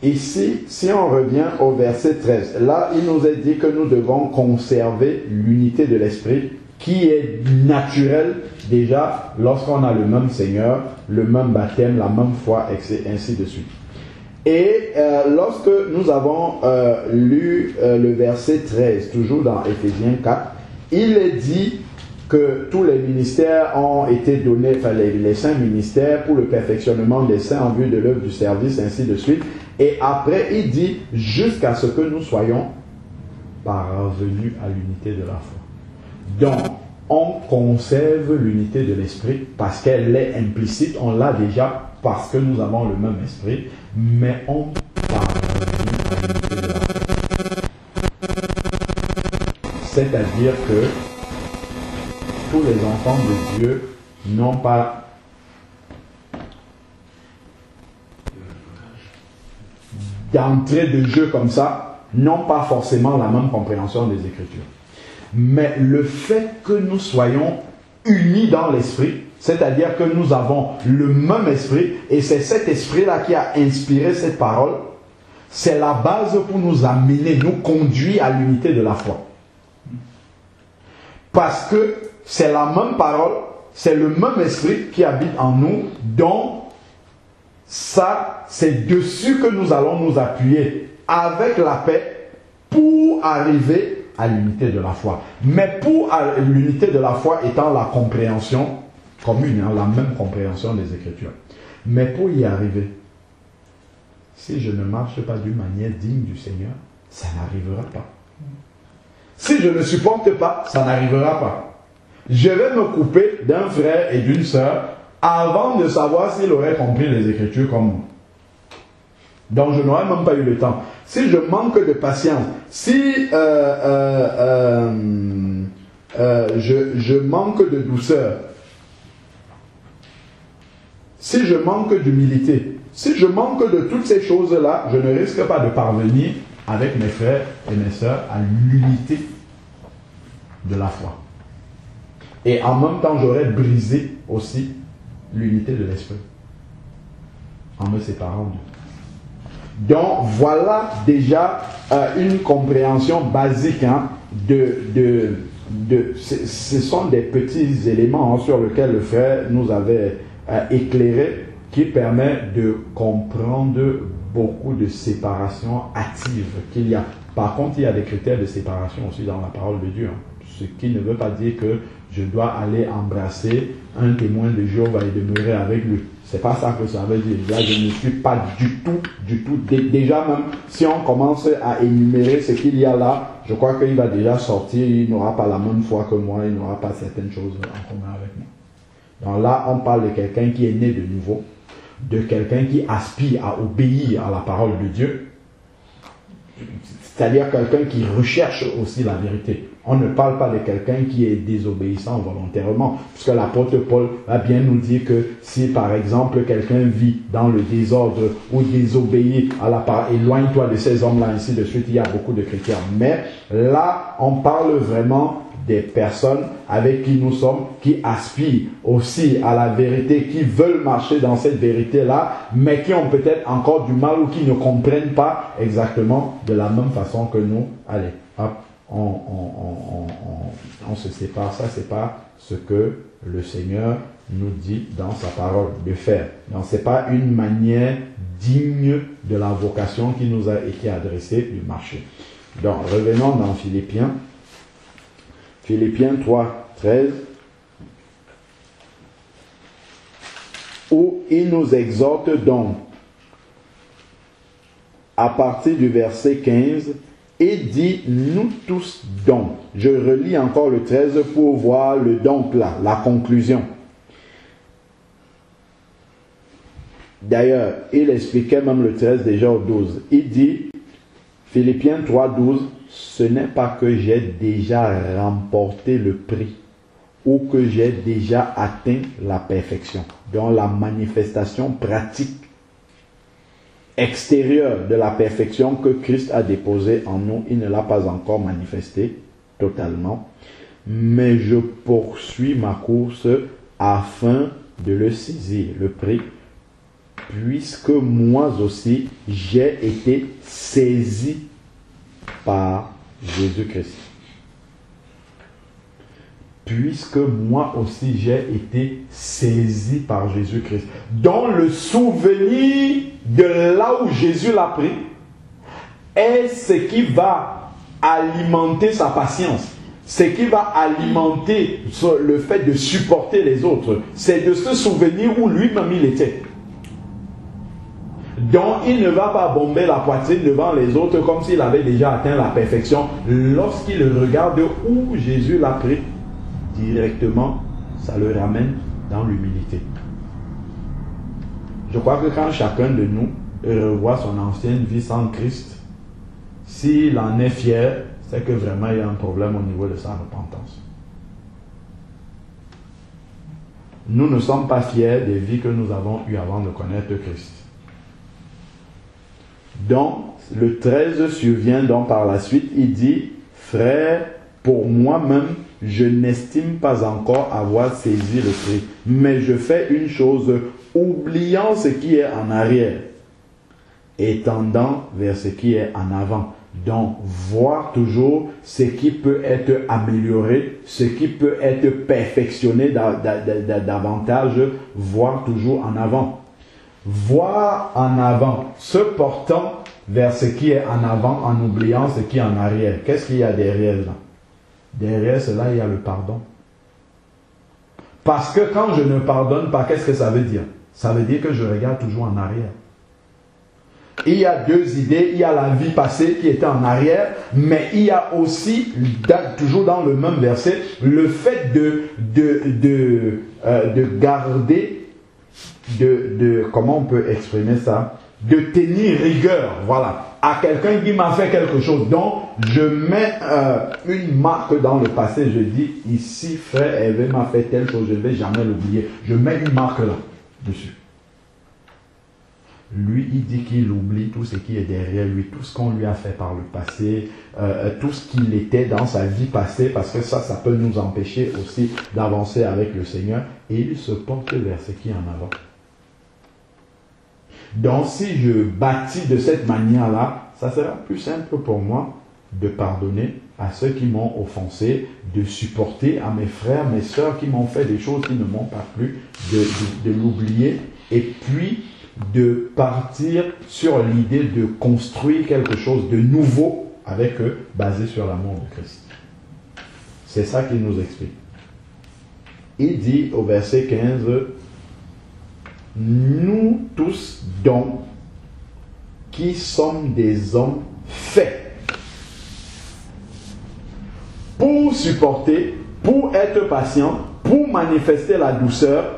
ici, si on revient au verset 13, là, il nous est dit que nous devons conserver l'unité de l'esprit qui est naturelle déjà lorsqu'on a le même Seigneur, le même baptême, la même foi, ainsi de suite. Et lorsque nous avons lu le verset 13, toujours dans Éphésiens 4, il est dit que tous les ministères ont été donnés, enfin les saints ministères pour le perfectionnement des saints en vue de l'œuvre du service, ainsi de suite. Et après, il dit, jusqu'à ce que nous soyons parvenus à l'unité de la foi. Donc, on conserve l'unité de l'esprit parce qu'elle est implicite, on l'a déjà parce que nous avons le même esprit, mais on parvient à l'unité de la foi. C'est-à-dire que tous les enfants de Dieu n'ont pas d'entrée de jeu comme ça, n'ont pas forcément la même compréhension des Écritures. Mais le fait que nous soyons unis dans l'esprit, c'est-à-dire que nous avons le même esprit, et c'est cet esprit-là qui a inspiré cette parole, c'est la base pour nous amener, nous conduire à l'unité de la foi. Parce que c'est la même parole, c'est le même esprit qui habite en nous, donc ça, c'est dessus que nous allons nous appuyer avec la paix pour arriver à l'unité de la foi. Mais pour l'unité de la foi étant la compréhension commune, la même compréhension des Écritures. Mais pour y arriver, si je ne marche pas d'une manière digne du Seigneur, ça n'arrivera pas. Si je ne supporte pas, ça n'arrivera pas. Je vais me couper d'un frère et d'une sœur avant de savoir s'il aurait compris les Écritures comme moi. Donc je n'aurais même pas eu le temps. Si je manque de patience, si je manque de douceur, si je manque d'humilité, si je manque de toutes ces choses-là, je ne risque pas de parvenir avec mes frères et mes sœurs à l'unité de la foi. Et en même temps, j'aurais brisé aussi l'unité de l'esprit en me séparant d'eux. Donc voilà déjà une compréhension basique ce sont des petits éléments sur lesquels le frère nous avait éclairé qui permet de comprendre beaucoup de séparation active qu'il y a. Par contre, il y a des critères de séparation aussi dans la parole de Dieu. Ce qui ne veut pas dire que je dois aller embrasser un témoin de Jéhovah et demeurer avec lui. C'est pas ça que ça veut dire. Là, je ne suis pas du tout. Déjà même, si on commence à énumérer ce qu'il y a là, je crois qu'il va déjà sortir, il n'aura pas la même foi que moi, il n'aura pas certaines choses en commun avec moi. Donc là, on parle de quelqu'un qui est né de nouveau, de quelqu'un qui aspire à obéir à la parole de Dieu, c'est-à-dire quelqu'un qui recherche aussi la vérité. On ne parle pas de quelqu'un qui est désobéissant volontairement, puisque l'apôtre Paul va bien nous dire que si par exemple quelqu'un vit dans le désordre ou désobéit à la parole, éloigne-toi de ces hommes-là, ainsi de suite, il y a beaucoup de critères. Mais là, on parle vraiment des personnes avec qui nous sommes, qui aspirent aussi à la vérité, qui veulent marcher dans cette vérité-là, mais qui ont peut-être encore du mal ou qui ne comprennent pas exactement de la même façon que nous. Allez, hop, on se sépare. Ça, c'est pas ce que le Seigneur nous dit dans sa parole de faire. Donc, c'est pas une manière digne de la vocation qui nous a été adressée de marcher. Donc, revenons dans Philippiens. Philippiens 3, 13, où il nous exhorte donc, à partir du verset 15, et dit, nous tous donc. Je relis encore le 13 pour voir le donc là, la conclusion. D'ailleurs, il expliquait même le 13 déjà au 12. Il dit, Philippiens 3, 12, ce n'est pas que j'ai déjà remporté le prix ou que j'ai déjà atteint la perfection. Donc la manifestation pratique extérieure de la perfection que Christ a déposée en nous, il ne l'a pas encore manifestée totalement. Mais je poursuis ma course afin de le saisir, le prix, puisque moi aussi j'ai été saisi par Jésus-Christ. Puisque moi aussi j'ai été saisi par Jésus-Christ. Dans le souvenir de là où Jésus l'a pris, est ce qui va alimenter sa patience. Ce qui va alimenter le fait de supporter les autres. C'est de ce souvenir où lui-même il était. Donc, il ne va pas bomber la poitrine devant les autres comme s'il avait déjà atteint la perfection. Lorsqu'il regarde où Jésus l'a pris, directement, ça le ramène dans l'humilité. Je crois que quand chacun de nous revoit son ancienne vie sans Christ, s'il en est fier, c'est que vraiment il y a un problème au niveau de sa repentance. Nous ne sommes pas fiers des vies que nous avons eues avant de connaître Christ. Donc, le 13 survient donc par la suite, il dit, « Frère, pour moi-même, je n'estime pas encore avoir saisi le Christ, mais je fais une chose, oubliant ce qui est en arrière et tendant vers ce qui est en avant. » Donc, voir toujours ce qui peut être amélioré, ce qui peut être perfectionné davantage, voir toujours en avant. Voir en avant, se portant vers ce qui est en avant en oubliant ce qui est en arrière. Qu'est-ce qu'il y a derrière là? Derrière cela, il y a le pardon. Parce que quand je ne pardonne pas, qu'est-ce que ça veut dire? Ça veut dire que je regarde toujours en arrière. Il y a deux idées. Il y a la vie passée qui était en arrière, mais il y a aussi, toujours dans le même verset, le fait de garder, comment on peut exprimer ça? De tenir rigueur, voilà, à quelqu'un qui m'a fait quelque chose. Donc, je mets une marque dans le passé. Je dis, ici, frère Hervé m'a fait telle chose, je ne vais jamais l'oublier. Je mets une marque là, dessus. Lui, il dit qu'il oublie tout ce qui est derrière lui, tout ce qu'on lui a fait par le passé, tout ce qu'il était dans sa vie passée, parce que ça peut nous empêcher aussi d'avancer avec le Seigneur. Et il se porte vers ce qui est en avant. Donc, si je bâtis de cette manière-là, ça sera plus simple pour moi de pardonner à ceux qui m'ont offensé, de supporter à mes frères, mes sœurs qui m'ont fait des choses qui ne m'ont pas plu, de l'oublier, et puis de partir sur l'idée de construire quelque chose de nouveau avec eux, basé sur l'amour de Christ. C'est ça qu'il nous explique. Il dit au verset 15, « Nous tous donc, qui sommes des hommes faits, pour supporter, pour être patient, pour manifester la douceur,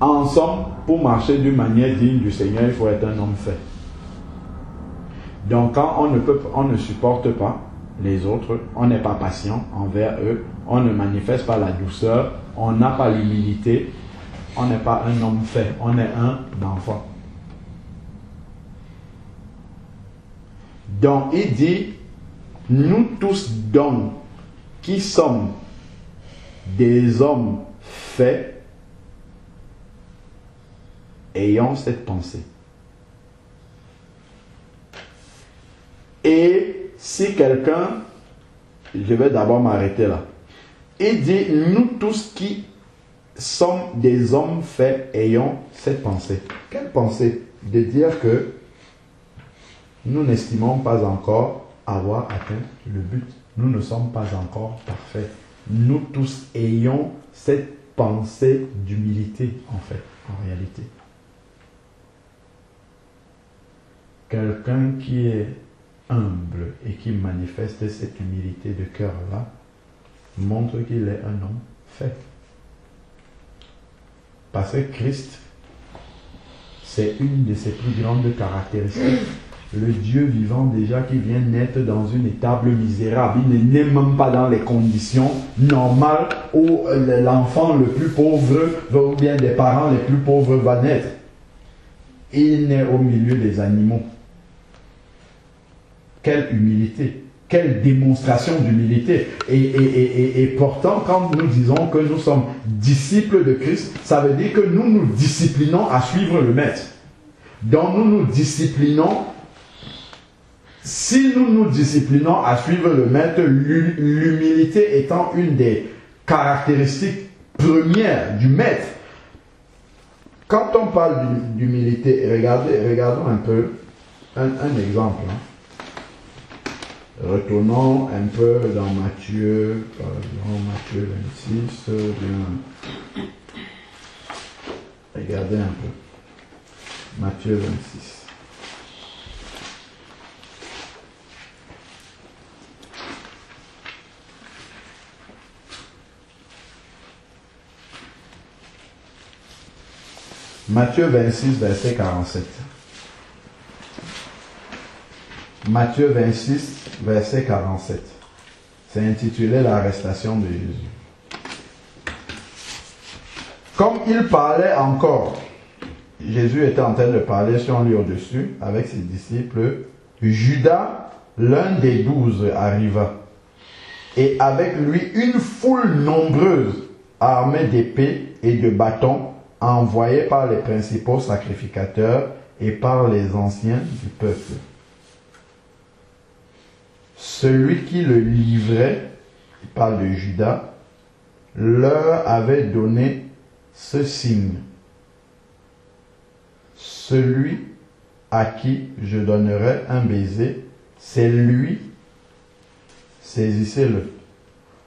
en somme, pour marcher d'une manière digne du Seigneur, il faut être un homme fait. » Donc quand on ne supporte pas les autres, on n'est pas patient envers eux, on ne manifeste pas la douceur, on n'a pas l'humilité, on n'est pas un homme fait, on est un enfant. Donc il dit, nous tous donc, qui sommes des hommes faits, ayons cette pensée. Et si quelqu'un, je vais d'abord m'arrêter là. Il dit, nous tous qui sommes des hommes faits, ayons cette pensée. Quelle pensée? De dire que nous n'estimons pas encore avoir atteint le but. Nous ne sommes pas encore parfaits. Nous tous ayons cette pensée d'humilité, en fait, en réalité. Quelqu'un qui est humble et qui manifeste cette humilité de cœur-là montre qu'il est un homme fait. Parce que Christ, c'est une de ses plus grandes caractéristiques. Le Dieu vivant déjà qui vient naître dans une étable misérable. Il n'est même pas dans les conditions normales où l'enfant le plus pauvre ou bien des parents les plus pauvres va naître. Il naît au milieu des animaux. Quelle humilité, quelle démonstration d'humilité. Et pourtant, quand nous disons que nous sommes disciples de Christ, ça veut dire que nous nous disciplinons à suivre le Maître. Donc nous nous disciplinons. Si nous nous disciplinons à suivre le Maître, l'humilité étant une des caractéristiques premières du Maître. Quand on parle d'humilité, regardons un peu un exemple. Retournons un peu dans Matthieu, Matthieu 26, bien. Regardez un peu. Matthieu 26. Matthieu 26, verset 47. Matthieu 26, verset 47. C'est intitulé l'arrestation de Jésus. Comme il parlait encore, Jésus était en train de parler sur lui au-dessus avec ses disciples. Judas, l'un des 12, arriva. Et avec lui une foule nombreuse, armée d'épées et de bâtons, envoyés par les principaux sacrificateurs et par les anciens du peuple. Celui qui le livrait, il parle de Judas, leur avait donné ce signe. Celui à qui je donnerai un baiser, c'est lui, saisissez-le.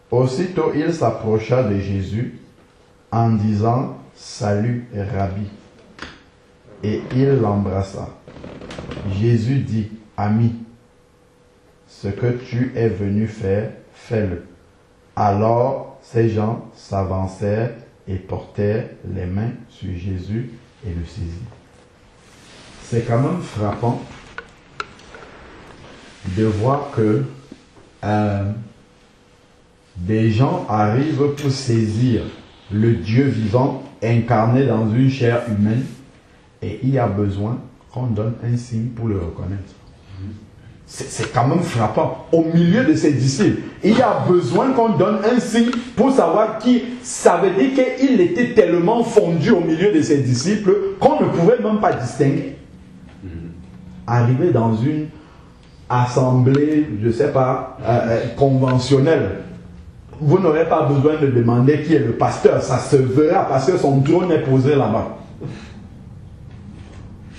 Aussitôt il s'approcha de Jésus en disant « Salut, Rabbi » et il l'embrassa. Jésus dit « Ami, ce que tu es venu faire, fais-le. » Alors ces gens s'avancèrent et portèrent les mains sur Jésus et le saisirent. C'est quand même frappant de voir que des gens arrivent pour saisir le Dieu vivant incarné dans une chair humaine et il y a besoin qu'on donne un signe pour le reconnaître. C'est quand même frappant. Au milieu de ses disciples, il y a besoin qu'on donne un signe pour savoir qui. Ça veut dire qu'il était tellement fondu au milieu de ses disciples qu'on ne pouvait même pas distinguer. Arriver dans une assemblée, je ne sais pas, conventionnelle, vous n'aurez pas besoin de demander qui est le pasteur. Ça se verra parce que son trône est posé là-bas.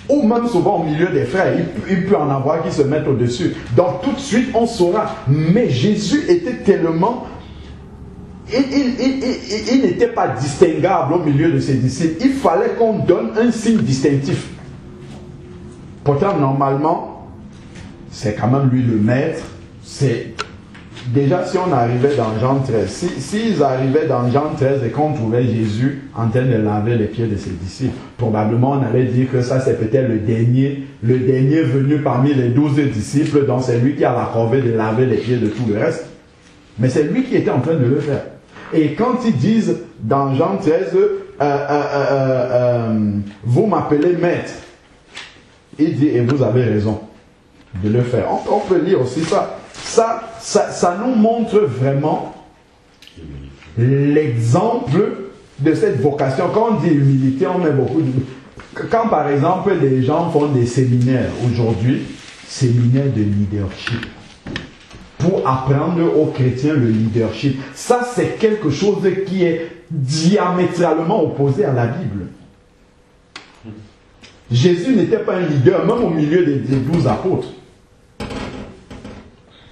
Ou même souvent au milieu des frères, il peut en avoir qui se mettent au-dessus. Donc tout de suite on saura. Mais Jésus était tellement... Il n'était pas distinguable au milieu de ses disciples. Il fallait qu'on donne un signe distinctif. Pourtant normalement, c'est quand même lui le maître. Déjà si on arrivait dans Jean 13, s'ils arrivaient dans Jean 13 et qu'on trouvait Jésus en train de laver les pieds de ses disciples, probablement on allait dire que ça c'est peut-être le dernier venu parmi les 12 disciples, donc c'est lui qui a la corvée de laver les pieds de tout le reste. Mais c'est lui qui était en train de le faire. Et quand ils disent dans Jean 13, vous m'appelez maître, il dit, et vous avez raison de le faire. On peut lire aussi ça. Ça nous montre vraiment l'exemple de cette vocation. Quand on dit humilité, on met beaucoup de... Quand par exemple les gens font des séminaires aujourd'hui, séminaires de leadership, pour apprendre aux chrétiens le leadership, ça c'est quelque chose qui est diamétralement opposé à la Bible. Jésus n'était pas un leader, même au milieu des 12 apôtres.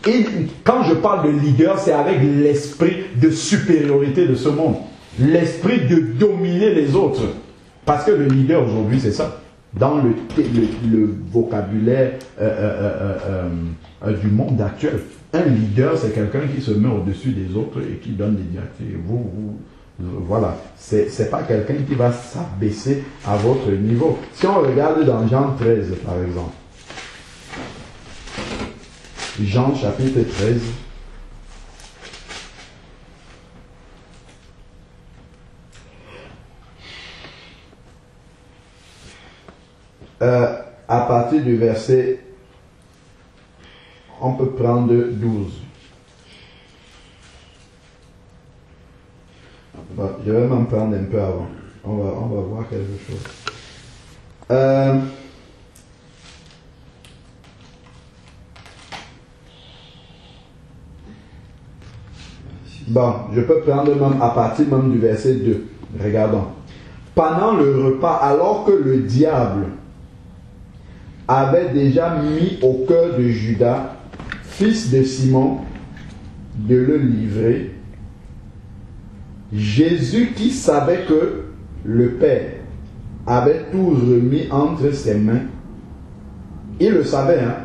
Et quand je parle de leader, c'est avec l'esprit de supériorité de ce monde. L'esprit de dominer les autres. Parce que le leader aujourd'hui, c'est ça. Dans le vocabulaire du monde actuel. Un leader, c'est quelqu'un qui se met au-dessus des autres et qui donne des directives. Voilà. C'est pas quelqu'un qui va s'abaisser à votre niveau. Si on regarde dans Jean 13, par exemple. Jean chapitre 13. À partir du verset, on peut prendre 12. Bon, je vais m'en prendre un peu avant. On va voir quelque chose. Bon, je peux prendre même à partir même du verset 2. Regardons. Pendant le repas, alors que le diable avait déjà mis au cœur de Judas, fils de Simon, de le livrer, Jésus qui savait que le Père avait tout remis entre ses mains. Il le savait, hein,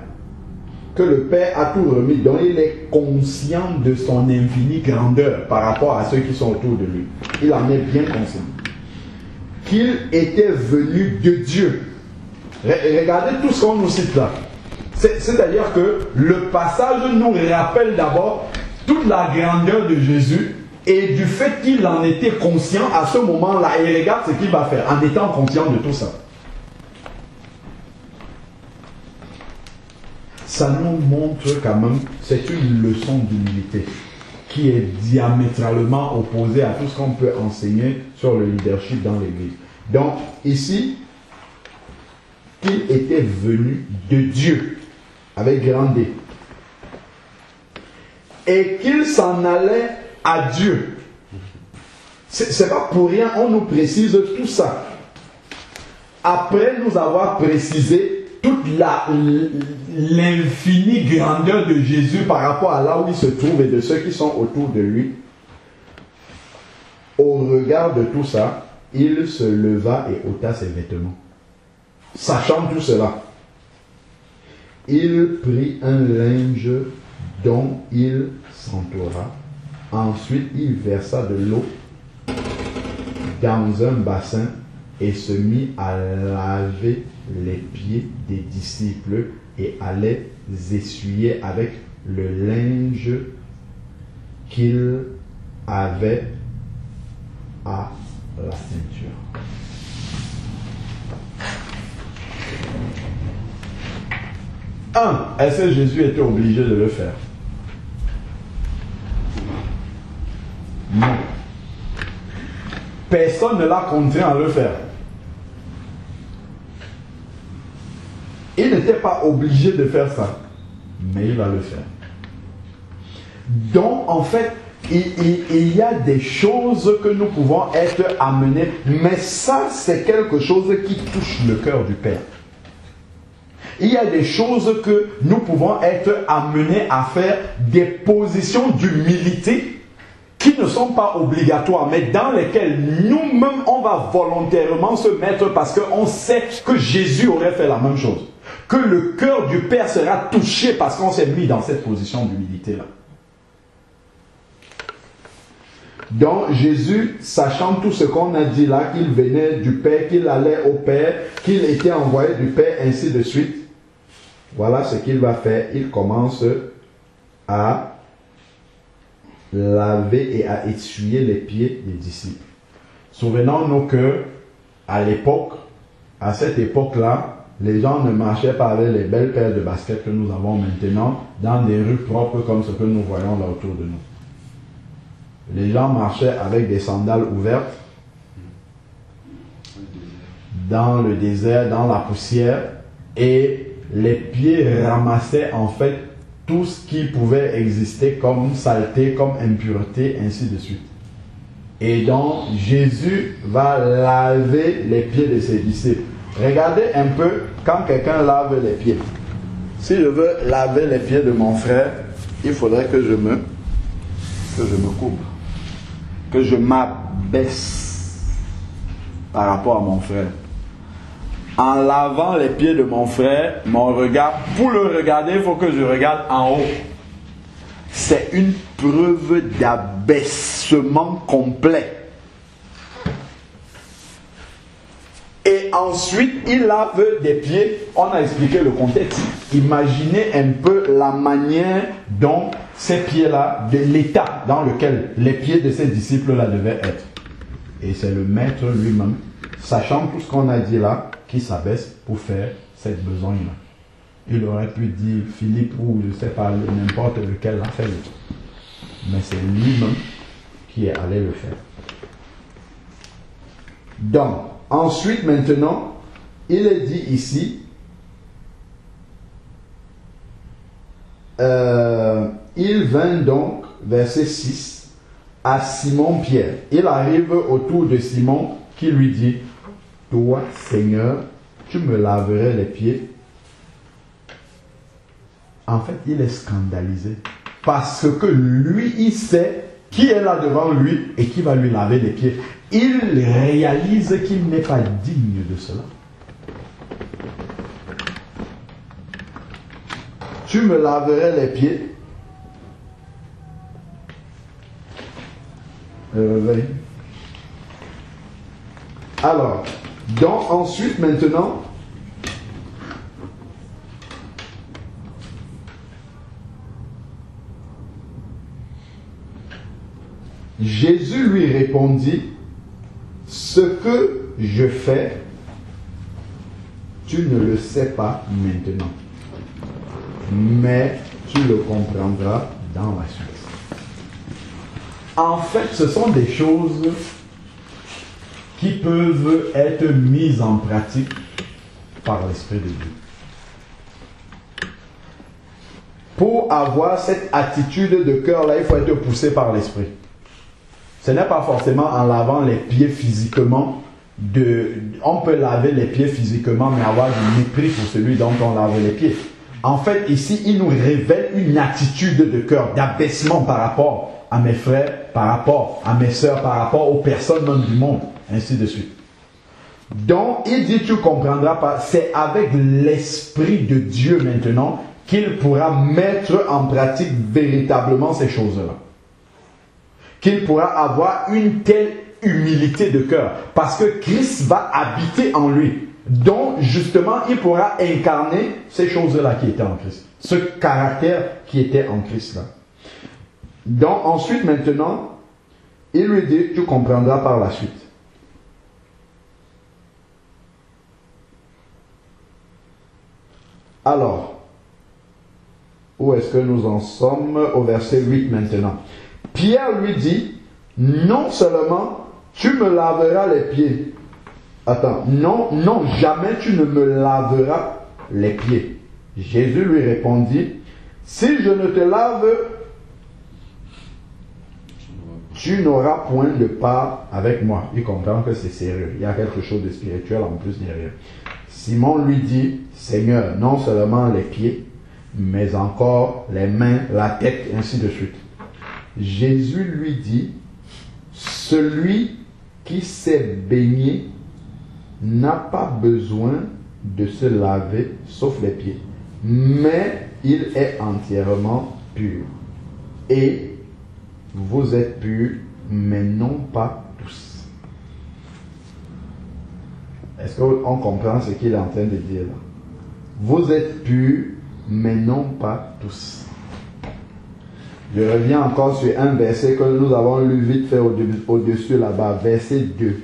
que le Père a tout remis, donc il est conscient de son infinie grandeur par rapport à ceux qui sont autour de lui. Il en est bien conscient. Qu'il était venu de Dieu. Regardez tout ce qu'on nous cite là. C'est-à-dire que le passage nous rappelle d'abord toute la grandeur de Jésus et du fait qu'il en était conscient à ce moment-là. Et regarde ce qu'il va faire en étant conscient de tout ça. Ça nous montre quand même, c'est une leçon d'humilité qui est diamétralement opposée à tout ce qu'on peut enseigner sur le leadership dans l'Église. Donc, ici, qu'il était venu de Dieu, avec grand D, et qu'il s'en allait à Dieu. C'est pas pour rien, on nous précise tout ça. Après nous avoir précisé toute l'infinie grandeur de Jésus par rapport à là où il se trouve et de ceux qui sont autour de lui, au regard de tout ça, il se leva et ôta ses vêtements. Sachant tout cela, il prit un linge dont il s'entoura. Ensuite, il versa de l'eau dans un bassin et se mit à laver les pieds des disciples et à les essuyer avec le linge qu'il avait à la ceinture. Est-ce que Jésus était obligé de le faire? Non. Personne ne l'a contraint à le faire. Il n'était pas obligé de faire ça, mais il va le faire. Donc, en fait, il y a des choses que nous pouvons être amenés, mais ça, c'est quelque chose qui touche le cœur du Père. Il y a des choses que nous pouvons être amenés à faire, des positions d'humilité qui ne sont pas obligatoires, mais dans lesquelles nous-mêmes, on va volontairement se mettre parce qu'on sait que Jésus aurait fait la même chose. Que le cœur du Père sera touché parce qu'on s'est mis dans cette position d'humilité-là. Donc Jésus, sachant tout ce qu'on a dit là, qu'il venait du Père, qu'il allait au Père, qu'il était envoyé du Père, ainsi de suite, voilà ce qu'il va faire. Il commence à laver et à essuyer les pieds des disciples. Souvenons-nous que à l'époque, à cette époque-là, les gens ne marchaient pas avec les belles paires de baskets que nous avons maintenant dans des rues propres comme ce que nous voyons là autour de nous. Les gens marchaient avec des sandales ouvertes dans le désert, dans la poussière, et les pieds ramassaient en fait tout ce qui pouvait exister comme saleté, comme impureté, ainsi de suite. Et donc Jésus va laver les pieds de ses disciples. Regardez un peu quand quelqu'un lave les pieds. Si je veux laver les pieds de mon frère, il faudrait que je me coupe, que je m'abaisse par rapport à mon frère. En lavant les pieds de mon frère, mon regard, pour le regarder, il faut que je regarde en haut. C'est une preuve d'abaissement complet. Et ensuite, il lave des pieds. On a expliqué le contexte. Imaginez un peu la manière dont ces pieds-là, de l'état dans lequel les pieds de ces disciples-là devaient être. Et c'est le maître lui-même, sachant tout ce qu'on a dit là, qui s'abaisse pour faire cette besogne-là. Il aurait pu dire Philippe ou je ne sais pas, n'importe lequel l'a fait. Mais c'est lui-même qui est allé le faire. Donc, ensuite, maintenant, il est dit ici, il vint donc, verset 6, à Simon-Pierre. Il arrive autour de Simon qui lui dit, toi, Seigneur, tu me laverais les pieds. En fait, il est scandalisé. Parce que lui, il sait qui est là devant lui et qui va lui laver les pieds. Il réalise qu'il n'est pas digne de cela. Tu me laverais les pieds. Alors, donc ensuite, maintenant, Jésus lui répondit, ce que je fais, tu ne le sais pas maintenant, mais tu le comprendras dans la suite. En fait, ce sont des choses qui peuvent être mises en pratique par l'Esprit de Dieu. Pour avoir cette attitude de cœur-là, il faut être poussé par l'Esprit. Ce n'est pas forcément en lavant les pieds physiquement. On peut laver les pieds physiquement, mais avoir du mépris pour celui dont on lave les pieds. En fait, ici, il nous révèle une attitude de cœur, d'abaissement par rapport à mes frères, par rapport à mes sœurs, par rapport aux personnes même du monde, ainsi de suite. Donc, il dit, tu comprendras pas, c'est avec l'Esprit de Dieu maintenant qu'il pourra mettre en pratique véritablement ces choses-là. Qu'il pourra avoir une telle humilité de cœur, parce que Christ va habiter en lui. Donc, justement, il pourra incarner ces choses-là qui étaient en Christ. Ce caractère qui était en Christ là. Donc, ensuite, maintenant, il lui dit, tu comprendras par la suite. Alors, où est-ce que nous en sommes? Au verset 8 maintenant. Pierre lui dit, non seulement tu me laveras les pieds. Attends, non, jamais tu ne me laveras les pieds. Jésus lui répondit, si je ne te lave, tu n'auras point de part avec moi. Il comprend que c'est sérieux. Il y a quelque chose de spirituel en plus derrière. Simon lui dit, Seigneur, non seulement les pieds, mais encore les mains, la tête, ainsi de suite. Jésus lui dit, celui qui s'est baigné n'a pas besoin de se laver sauf les pieds, mais il est entièrement pur. Et vous êtes purs, mais non pas tous. Est-ce qu'on comprend ce qu'il est en train de dire là? Vous êtes purs, mais non pas tous. Je reviens encore sur un verset que nous avons lu vite fait au-dessus là-bas, verset 2.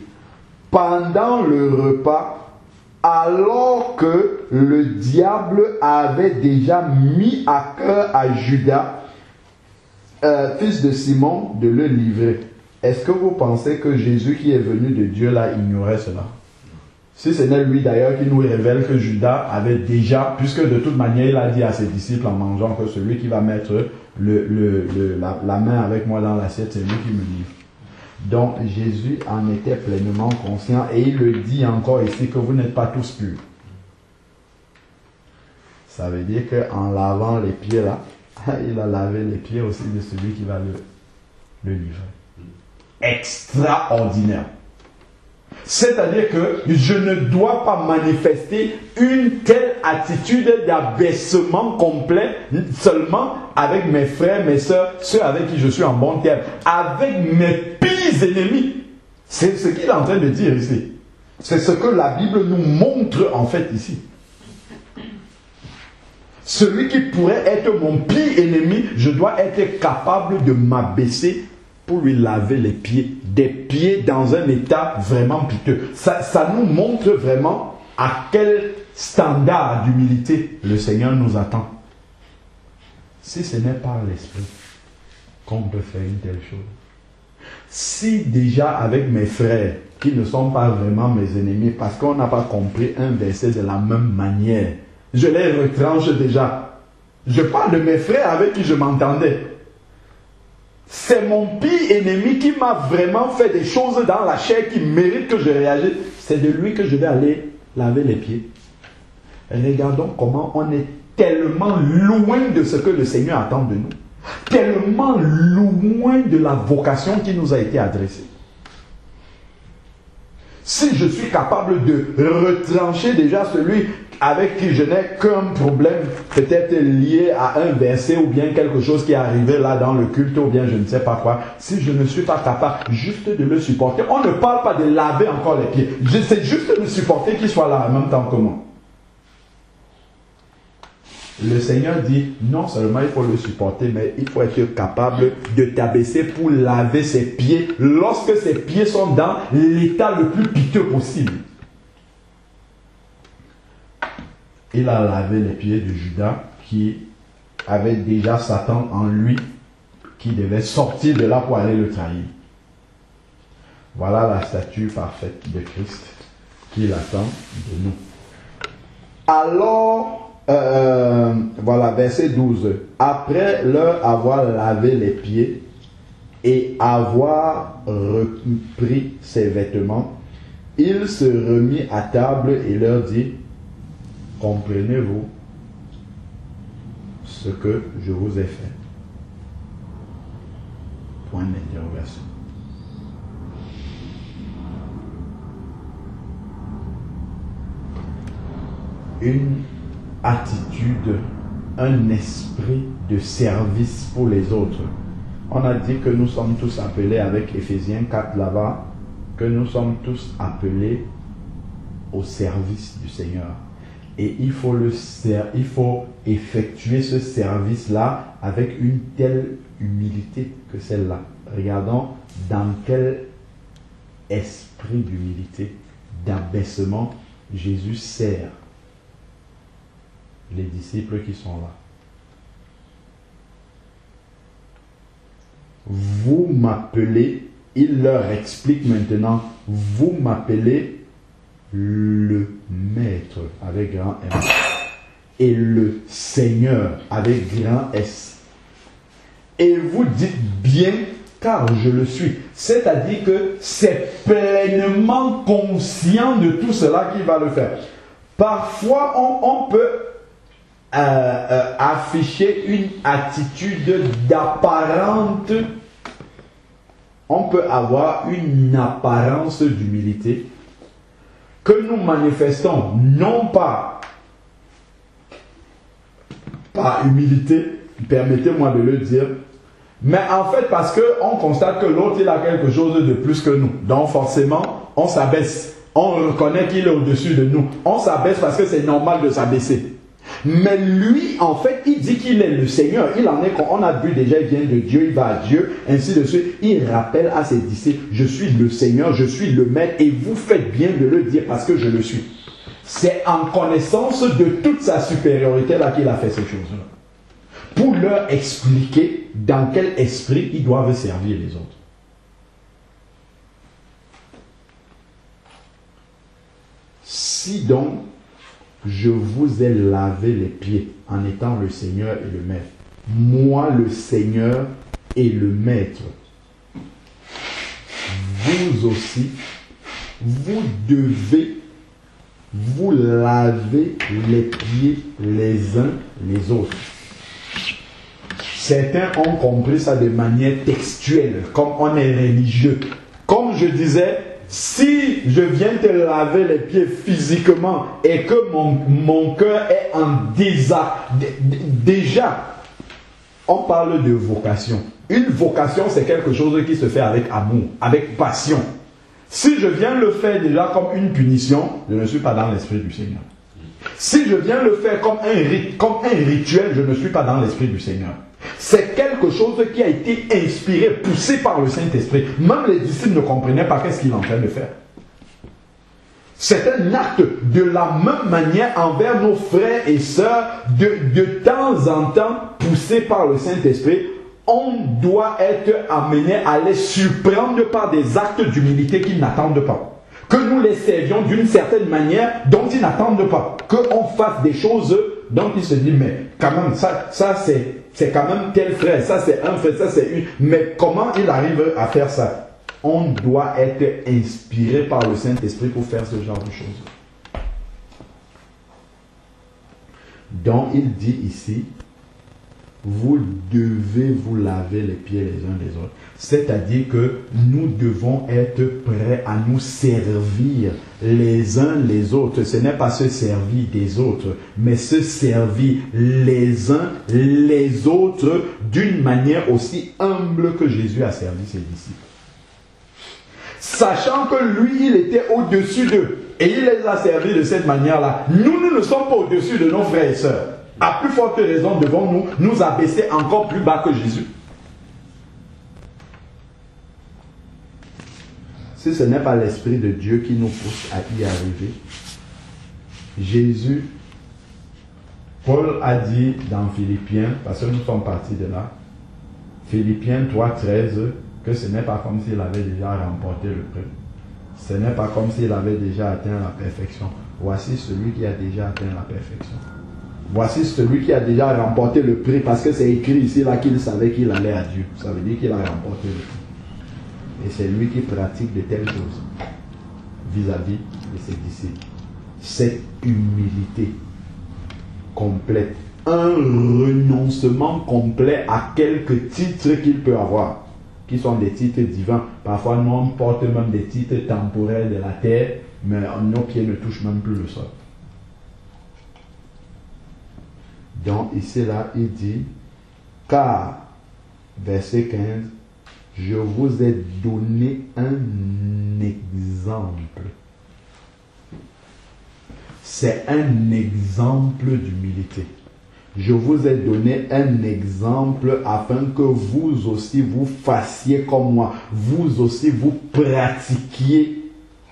Pendant le repas, alors que le diable avait déjà mis à cœur à Judas, fils de Simon, de le livrer. Est-ce que vous pensez que Jésus qui est venu de Dieu là ignorait cela? Si ce n'est lui d'ailleurs qui nous révèle que Judas avait déjà, puisque de toute manière il a dit à ses disciples en mangeant que celui qui va mettre la main avec moi dans l'assiette, c'est lui qui me livre. Donc Jésus en était pleinement conscient et il le dit encore ici que vous n'êtes pas tous purs. Ça veut dire qu'en lavant les pieds là, il a lavé les pieds aussi de celui qui va le livrer. Extraordinaire. C'est-à-dire que je ne dois pas manifester une telle attitude d'abaissement complet seulement avec mes frères, mes soeurs, ceux avec qui je suis en bon terme, avec mes pires ennemis. C'est ce qu'il est en train de dire ici. C'est ce que la Bible nous montre en fait ici. Celui qui pourrait être mon pire ennemi, je dois être capable de m'abaisser pour lui laver les pieds, des pieds dans un état vraiment piteux. Ça nous montre vraiment à quel standard d'humilité le Seigneur nous attend. Si ce n'est par l'Esprit qu'on peut faire une telle chose. Si déjà avec mes frères, qui ne sont pas vraiment mes ennemis, parce qu'on n'a pas compris un verset de la même manière, je les retranche déjà. Je parle de mes frères avec qui je m'entendais. C'est mon pire ennemi qui m'a vraiment fait des choses dans la chair qui mérite que je réagisse. C'est de lui que je vais aller laver les pieds. Regardons comment on est tellement loin de ce que le Seigneur attend de nous. Tellement loin témoin de la vocation qui nous a été adressée. Si je suis capable de retrancher déjà celui avec qui je n'ai qu'un problème, peut-être lié à un verset ou bien quelque chose qui est arrivé là dans le culte ou bien je ne sais pas quoi, si je ne suis pas capable juste de le supporter, on ne parle pas de laver encore les pieds, c'est juste de le supporter qu'il soit là en même temps que moi. Le Seigneur dit, non seulement il faut le supporter, mais il faut être capable de t'abaisser pour laver ses pieds lorsque ses pieds sont dans l'état le plus piteux possible. Il a lavé les pieds de Judas qui avait déjà Satan en lui, qui devait sortir de là pour aller le trahir. Voilà la statue parfaite de Christ qui l'attend de nous. Alors, voilà, verset 12. Après leur avoir lavé les pieds et avoir repris ses vêtements, il se remit à table et leur dit, comprenez-vous ce que je vous ai fait? Point d'interrogation. Une attitude, un esprit de service pour les autres. On a dit que nous sommes tous appelés, avec Éphésiens 4 là-bas, que nous sommes tous appelés au service du Seigneur. Et il faut effectuer ce service-là avec une telle humilité que celle-là. Regardons dans quel esprit d'humilité, d'abaissement Jésus sert les disciples qui sont là. Vous m'appelez, il leur explique maintenant, vous m'appelez le Maître avec grand M et le Seigneur avec grand S. Et vous dites bien car je le suis. C'est-à-dire que c'est pleinement conscient de tout cela qu'il va le faire. Parfois, on peut afficher une attitude d'apparente. On peut avoir une apparence d'humilité que nous manifestons non pas par humilité, permettez-moi de le dire, mais en fait parce qu'on constate que l'autre il a quelque chose de plus que nous. Donc forcément, on s'abaisse. On reconnaît qu'il est au-dessus de nous. On s'abaisse parce que c'est normal de s'abaisser. Mais lui, en fait, il dit qu'il est le Seigneur. Il en est, on a vu déjà, il vient de Dieu, il va à Dieu, ainsi de suite. Il rappelle à ses disciples, je suis le Seigneur, je suis le Maître, et vous faites bien de le dire parce que je le suis. C'est en connaissance de toute sa supériorité là qu'il a fait ces choses-là. Pour leur expliquer dans quel esprit ils doivent servir les autres. Si donc, je vous ai lavé les pieds en étant le Seigneur et le Maître. Moi, le Seigneur et le Maître. Vous aussi, vous devez vous laver les pieds les uns les autres. Certains ont compris ça de manière textuelle, comme on est religieux. Comme je disais, si je viens te laver les pieds physiquement et que mon cœur est en désaccord, déjà, on parle de vocation. Une vocation, c'est quelque chose qui se fait avec amour, avec passion. Si je viens le faire déjà comme une punition, je ne suis pas dans l'esprit du Seigneur. Si je viens le faire comme un rituel, je ne suis pas dans l'esprit du Seigneur. C'est quelque chose qui a été inspiré, poussé par le Saint-Esprit. Même les disciples ne comprenaient pas qu'est-ce qu'il est en train de faire. C'est un acte de la même manière envers nos frères et sœurs, de temps en temps, poussé par le Saint-Esprit. On doit être amené à les surprendre par des actes d'humilité qu'ils n'attendent pas. Que nous les servions d'une certaine manière dont ils n'attendent pas. Qu'on fasse des choses dont ils se disent, mais quand même, ça c'est quand même tel frère, ça c'est un frère, ça c'est une. Mais comment il arrive à faire ça? On doit être inspiré par le Saint-Esprit pour faire ce genre de choses. Donc il dit ici, vous devez vous laver les pieds les uns des autres. C'est-à-dire que nous devons être prêts à nous servir les uns les autres. Ce n'est pas se servir des autres, mais se servir les uns les autres d'une manière aussi humble que Jésus a servi ses disciples. Sachant que lui, il était au-dessus d'eux. Et il les a servis de cette manière-là. Nous ne sommes pas au-dessus de nos frères et sœurs. À plus forte raison, devons-nous nous abaisser encore plus bas que Jésus. Si ce n'est pas l'Esprit de Dieu qui nous pousse à y arriver, Jésus, Paul a dit dans Philippiens, parce que nous sommes partis de là, Philippiens 3,13, que ce n'est pas comme s'il avait déjà remporté le prix. Ce n'est pas comme s'il avait déjà atteint la perfection. Voici celui qui a déjà atteint la perfection. Voici celui qui a déjà remporté le prix, parce que c'est écrit ici là qu'il savait qu'il allait à Dieu. Ça veut dire qu'il a remporté le prix. Et c'est lui qui pratique de telles choses vis-à-vis de ses disciples. Cette humilité complète, un renoncement complet à quelques titres qu'il peut avoir, qui sont des titres divins. Parfois, nous on porte même des titres temporels de la terre, mais nos pieds ne touchent même plus le sol. Donc ici là, il dit, car, verset 15, je vous ai donné un exemple. C'est un exemple d'humilité. Je vous ai donné un exemple afin que vous aussi vous fassiez comme moi. Vous aussi vous pratiquiez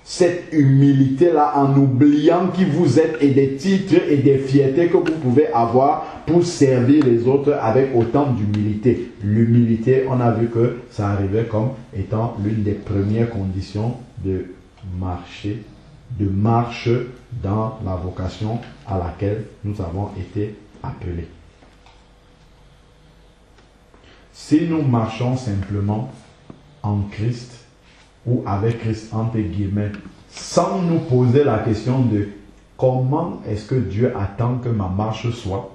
cette humilité-là en oubliant qui vous êtes et des titres et des fiertés que vous pouvez avoir pour servir les autres avec autant d'humilité. L'humilité, on a vu que ça arrivait comme étant l'une des premières conditions de marche dans la vocation à laquelle nous avons été appelés. Si nous marchons simplement en Christ, ou avec Christ entre guillemets, sans nous poser la question de comment est-ce que Dieu attend que ma marche soit,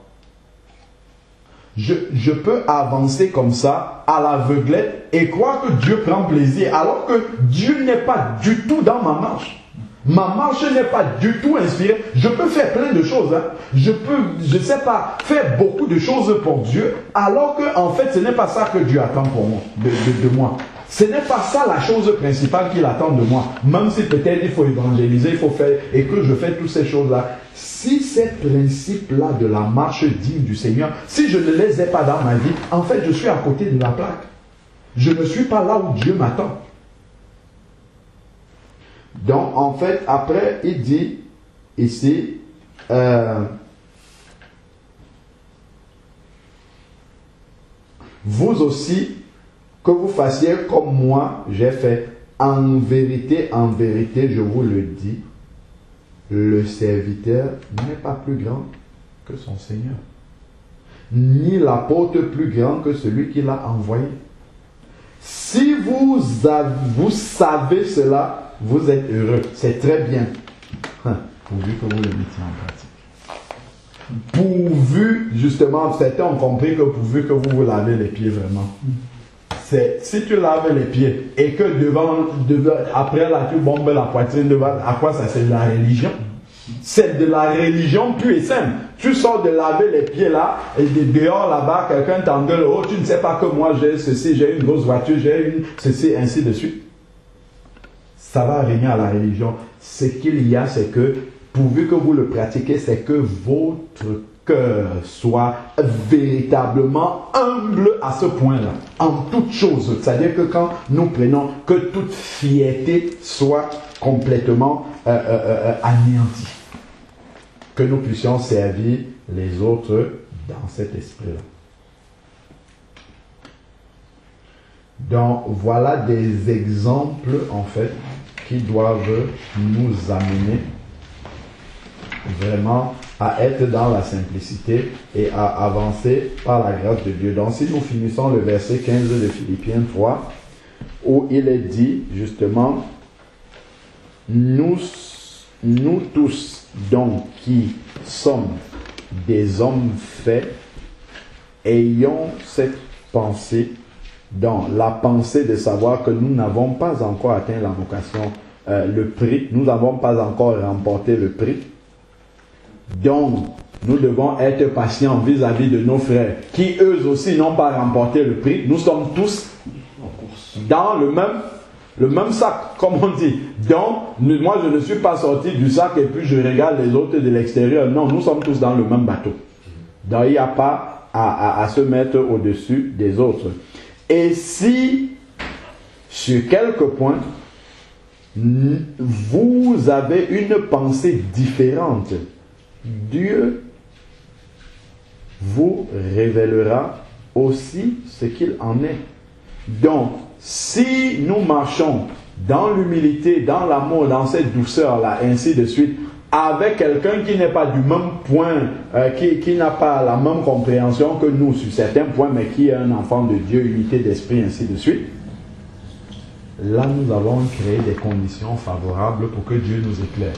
je peux avancer comme ça à l'aveuglette et croire que Dieu prend plaisir alors que Dieu n'est pas du tout dans ma marche. Ma marche n'est pas du tout inspirée. Je peux faire plein de choses. Je sais pas, faire beaucoup de choses pour Dieu alors que en fait ce n'est pas ça que Dieu attend pour moi, de moi. Ce n'est pas ça la chose principale qu'il attend de moi. Même si peut-être il faut évangéliser, il faut faire, et que je fais toutes ces choses-là. Si ces principes-là de la marche digne du Seigneur, si je ne les ai pas dans ma vie, en fait je suis à côté de la plaque. Je ne suis pas là où Dieu m'attend. Donc en fait, après il dit ici, vous aussi, que vous fassiez comme moi j'ai fait. En vérité, je vous le dis, le serviteur n'est pas plus grand que son Seigneur, ni l'apôtre plus grand que celui qui l'a envoyé. Si vous savez cela, vous êtes heureux. C'est très bien. Pourvu que vous le mettiez en pratique. Pourvu, justement, certains ont compris que pourvu que vous lavez les pieds vraiment. Si tu laves les pieds et que après là tu bombes la poitrine devant, à quoi ça sert? De la religion? C'est de la religion pure et simple. Tu sors de laver les pieds là et dehors là-bas quelqu'un t'engueule, oh tu ne sais pas que moi j'ai ceci, j'ai une grosse voiture, j'ai une ceci, ainsi de suite. Ça va régner à la religion. Ce qu'il y a, c'est que pourvu que vous le pratiquez, c'est que votre cœur soit véritablement humble à ce point-là, en toute chose. C'est-à-dire que quand nous prenons, que toute fierté soit complètement anéantie. Que nous puissions servir les autres dans cet esprit-là. Donc, voilà des exemples, en fait, qui doivent nous amener vraiment à être dans la simplicité et à avancer par la grâce de Dieu. Donc si nous finissons le verset 15 de Philippiens 3, où il est dit justement, nous tous donc qui sommes des hommes faits ayons cette pensée, dans la pensée de savoir que nous n'avons pas encore atteint la vocation, le prix, nous n'avons pas encore remporté le prix. Donc, nous devons être patients vis-à-vis de nos frères qui eux aussi n'ont pas remporté le prix. Nous sommes tous dans le même sac, comme on dit. Donc, moi je ne suis pas sorti du sac et puis je regarde les autres de l'extérieur. Non, nous sommes tous dans le même bateau. Donc, il n'y a pas à se mettre au-dessus des autres. Et si, sur quelques points, vous avez une pensée différente, Dieu vous révélera aussi ce qu'il en est. Donc, si nous marchons dans l'humilité, dans l'amour, dans cette douceur-là, ainsi de suite, avec quelqu'un qui n'est pas du même point, qui n'a pas la même compréhension que nous sur certains points, mais qui est un enfant de Dieu, unité d'esprit, ainsi de suite, là nous avons créé des conditions favorables pour que Dieu nous éclaire.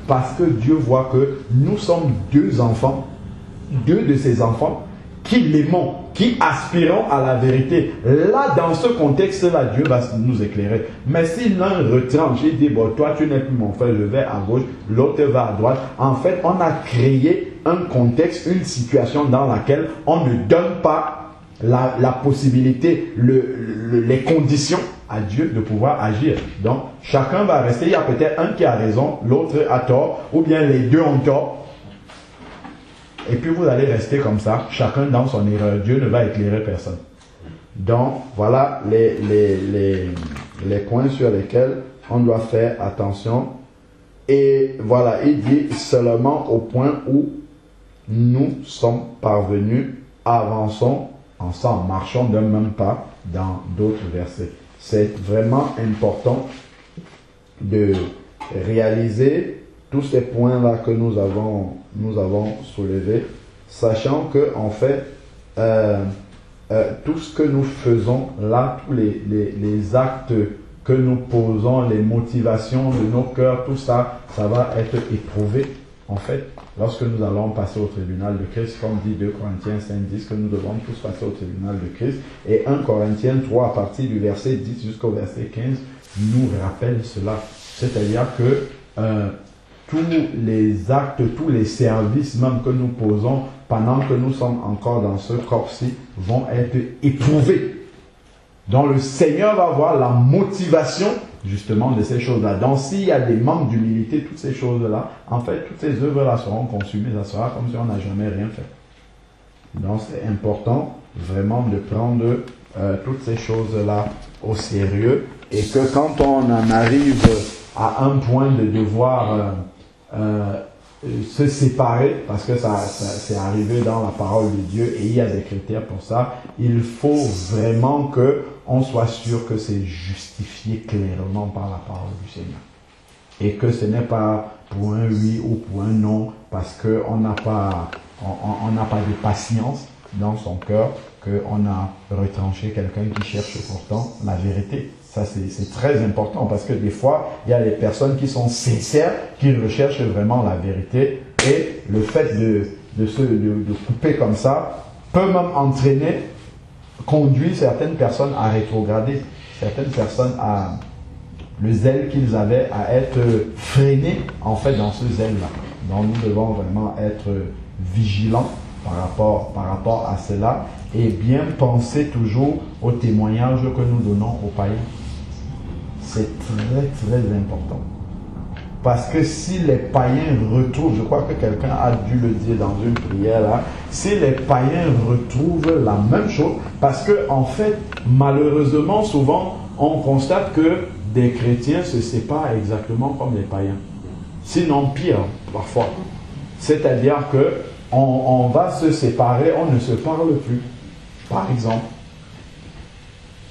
Parce que Dieu voit que nous sommes deux enfants, deux de ses enfants, qui l'aimons, qui aspirons à la vérité. Là, dans ce contexte-là, Dieu va nous éclairer. Mais si l'un retranche et dit, bon, toi tu n'es plus mon frère, je vais à gauche, l'autre va à droite. En fait, on a créé un contexte, une situation dans laquelle on ne donne pas la possibilité, les conditions à Dieu de pouvoir agir. Donc, chacun va rester. Il y a peut-être un qui a raison, l'autre a tort, ou bien les deux ont tort. Et puis vous allez rester comme ça, chacun dans son erreur. Dieu ne va éclairer personne. Donc, voilà les points sur lesquels on doit faire attention. Et voilà, il dit seulement au point où nous sommes parvenus, avançons ensemble, marchons d'un même pas dans d'autres versets. C'est vraiment important de réaliser tous ces points-là que nous avons soulevés, sachant que en fait, tout ce que nous faisons là, tous les actes que nous posons, les motivations de nos cœurs, tout ça, ça va être éprouvé en fait lorsque nous allons passer au tribunal de Christ, comme dit 2 Corinthiens 5:10, que nous devons tous passer au tribunal de Christ, et 1 Corinthiens 3 à partir du verset 10 jusqu'au verset 15 nous rappelle cela. C'est-à-dire que tous les actes, tous les services même que nous posons pendant que nous sommes encore dans ce corps-ci vont être éprouvés. Donc le Seigneur va voir la motivation justement de ces choses-là. Donc s'il y a des manques d'humilité, toutes ces choses-là, en fait, toutes ces œuvres-là seront consumées. Ça sera comme si on n'a jamais rien fait. Donc c'est important vraiment de prendre toutes ces choses-là au sérieux, et que quand on en arrive à un point de devoir se séparer, parce que ça c'est arrivé dans la parole de Dieu et il y a des critères pour ça, il faut vraiment que on soit sûr que c'est justifié clairement par la parole du Seigneur, et que ce n'est pas pour un oui ou pour un non parce que on n'a pas de patience dans son cœur qu'on a retranché quelqu'un qui cherche pourtant la vérité. Ça, c'est très important, parce que des fois, il y a des personnes qui sont sincères, qui recherchent vraiment la vérité, et le fait de couper comme ça peut même entraîner, conduire certaines personnes à rétrograder, certaines personnes à le zèle qu'ils avaient à être freinés en fait dans ce zèle-là. Donc nous devons vraiment être vigilants par rapport à cela, et bien penser toujours au témoignage que nous donnons aux païens. C'est très très important. Parce que si les païens retrouvent, je crois que quelqu'un a dû le dire dans une prière là, si les païens retrouvent la même chose, parce que en fait, malheureusement, souvent, on constate que des chrétiens se séparent exactement comme les païens. Sinon pire, parfois. C'est-à-dire que on va se séparer, on ne se parle plus. Par exemple.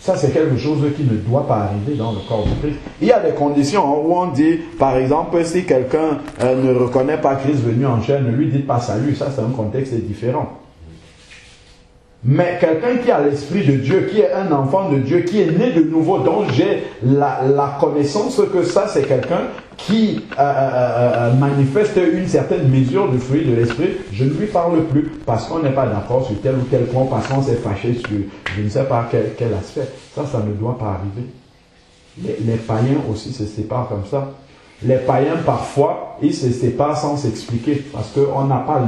Ça, c'est quelque chose qui ne doit pas arriver dans le corps de Christ. Il y a des conditions où on dit, par exemple, si quelqu'un ne reconnaît pas Christ venu en chair, ne lui dites pas salut. Ça, c'est un contexte différent. Mais quelqu'un qui a l'Esprit de Dieu, qui est un enfant de Dieu, qui est né de nouveau, dont j'ai la connaissance que ça, c'est quelqu'un qui manifeste une certaine mesure du fruit de l'Esprit, je ne lui parle plus parce qu'on n'est pas d'accord sur tel ou tel point, parce qu'on s'est fâché sur je ne sais pas quel aspect. Ça ne doit pas arriver. Les païens aussi se séparent comme ça. Les païens, parfois, ils se séparent sans s'expliquer parce qu'on n'a pas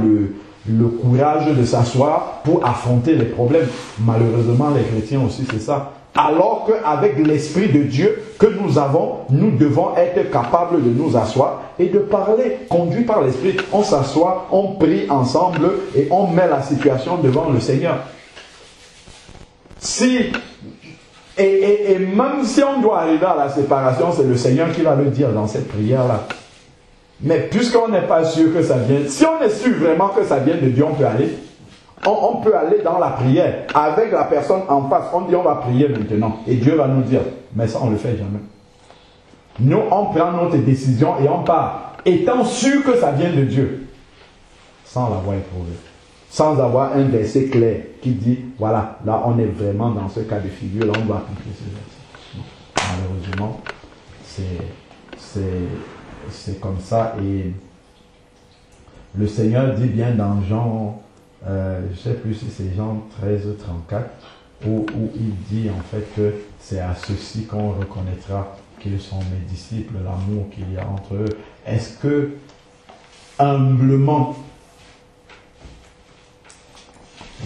le courage de s'asseoir pour affronter les problèmes. Malheureusement, les chrétiens aussi, c'est ça. Alors qu'avec l'Esprit de Dieu que nous avons, nous devons être capables de nous asseoir et de parler, conduit par l'Esprit. On s'assoit, on prie ensemble et on met la situation devant le Seigneur. Et même si on doit arriver à la séparation, c'est le Seigneur qui va le dire dans cette prière-là. Mais puisqu'on n'est pas sûr que ça vienne, si on est sûr vraiment que ça vient de Dieu, on peut aller. On peut aller dans la prière avec la personne en face. On dit on va prier maintenant. Et Dieu va nous dire, mais ça on ne le fait jamais. Nous, on prend notre décision et on part, étant sûr que ça vient de Dieu, sans l'avoir éprouvé. Sans avoir un verset clair qui dit, voilà, là on est vraiment dans ce cas de figure, là on doit appliquer ce verset. Malheureusement, c'est comme ça. Et le Seigneur dit bien dans Jean, je ne sais plus si c'est Jean 13, 34, où il dit en fait que c'est à ceux-ci qu'on reconnaîtra qu'ils sont mes disciples, l'amour qu'il y a entre eux. Est-ce que, humblement,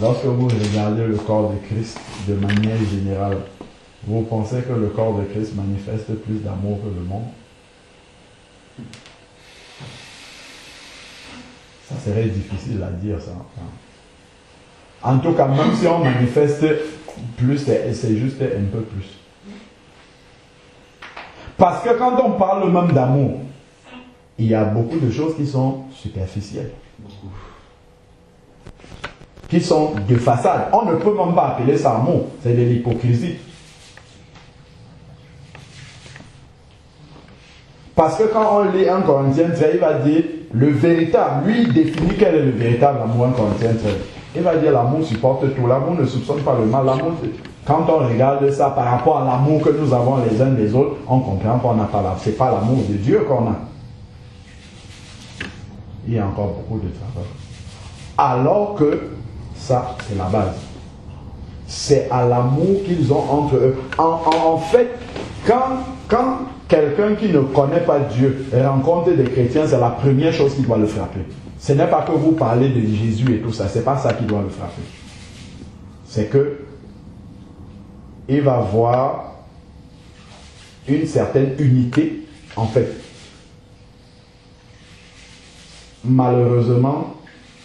lorsque vous regardez le corps de Christ de manière générale, vous pensez que le corps de Christ manifeste plus d'amour que le monde? Ça serait difficile à dire, ça. En tout cas, même si on manifeste plus, c'est juste un peu plus. Parce que quand on parle même d'amour, il y a beaucoup de choses qui sont superficielles. Qui sont de façade. On ne peut même pas appeler ça amour. C'est de l'hypocrisie. Parce que quand on lit 1 Corinthiens 13, il va dire le véritable. Lui, il définit quel est le véritable amour 1 Corinthiens 13. Il va dire l'amour supporte tout. L'amour ne soupçonne pas le mal. L'amour, quand on regarde ça par rapport à l'amour que nous avons les uns des autres, on comprend qu'on n'a pas l'amour. Ce n'est pas l'amour de Dieu qu'on a. Il y a encore beaucoup de travail. Alors que ça, c'est la base. C'est à l'amour qu'ils ont entre eux. En fait, quand quelqu'un qui ne connaît pas Dieu rencontre des chrétiens, c'est la première chose qui doit le frapper. Ce n'est pas que vous parlez de Jésus et tout ça, c'est pas ça qui doit le frapper. C'est que il va voir une certaine unité, en fait. Malheureusement,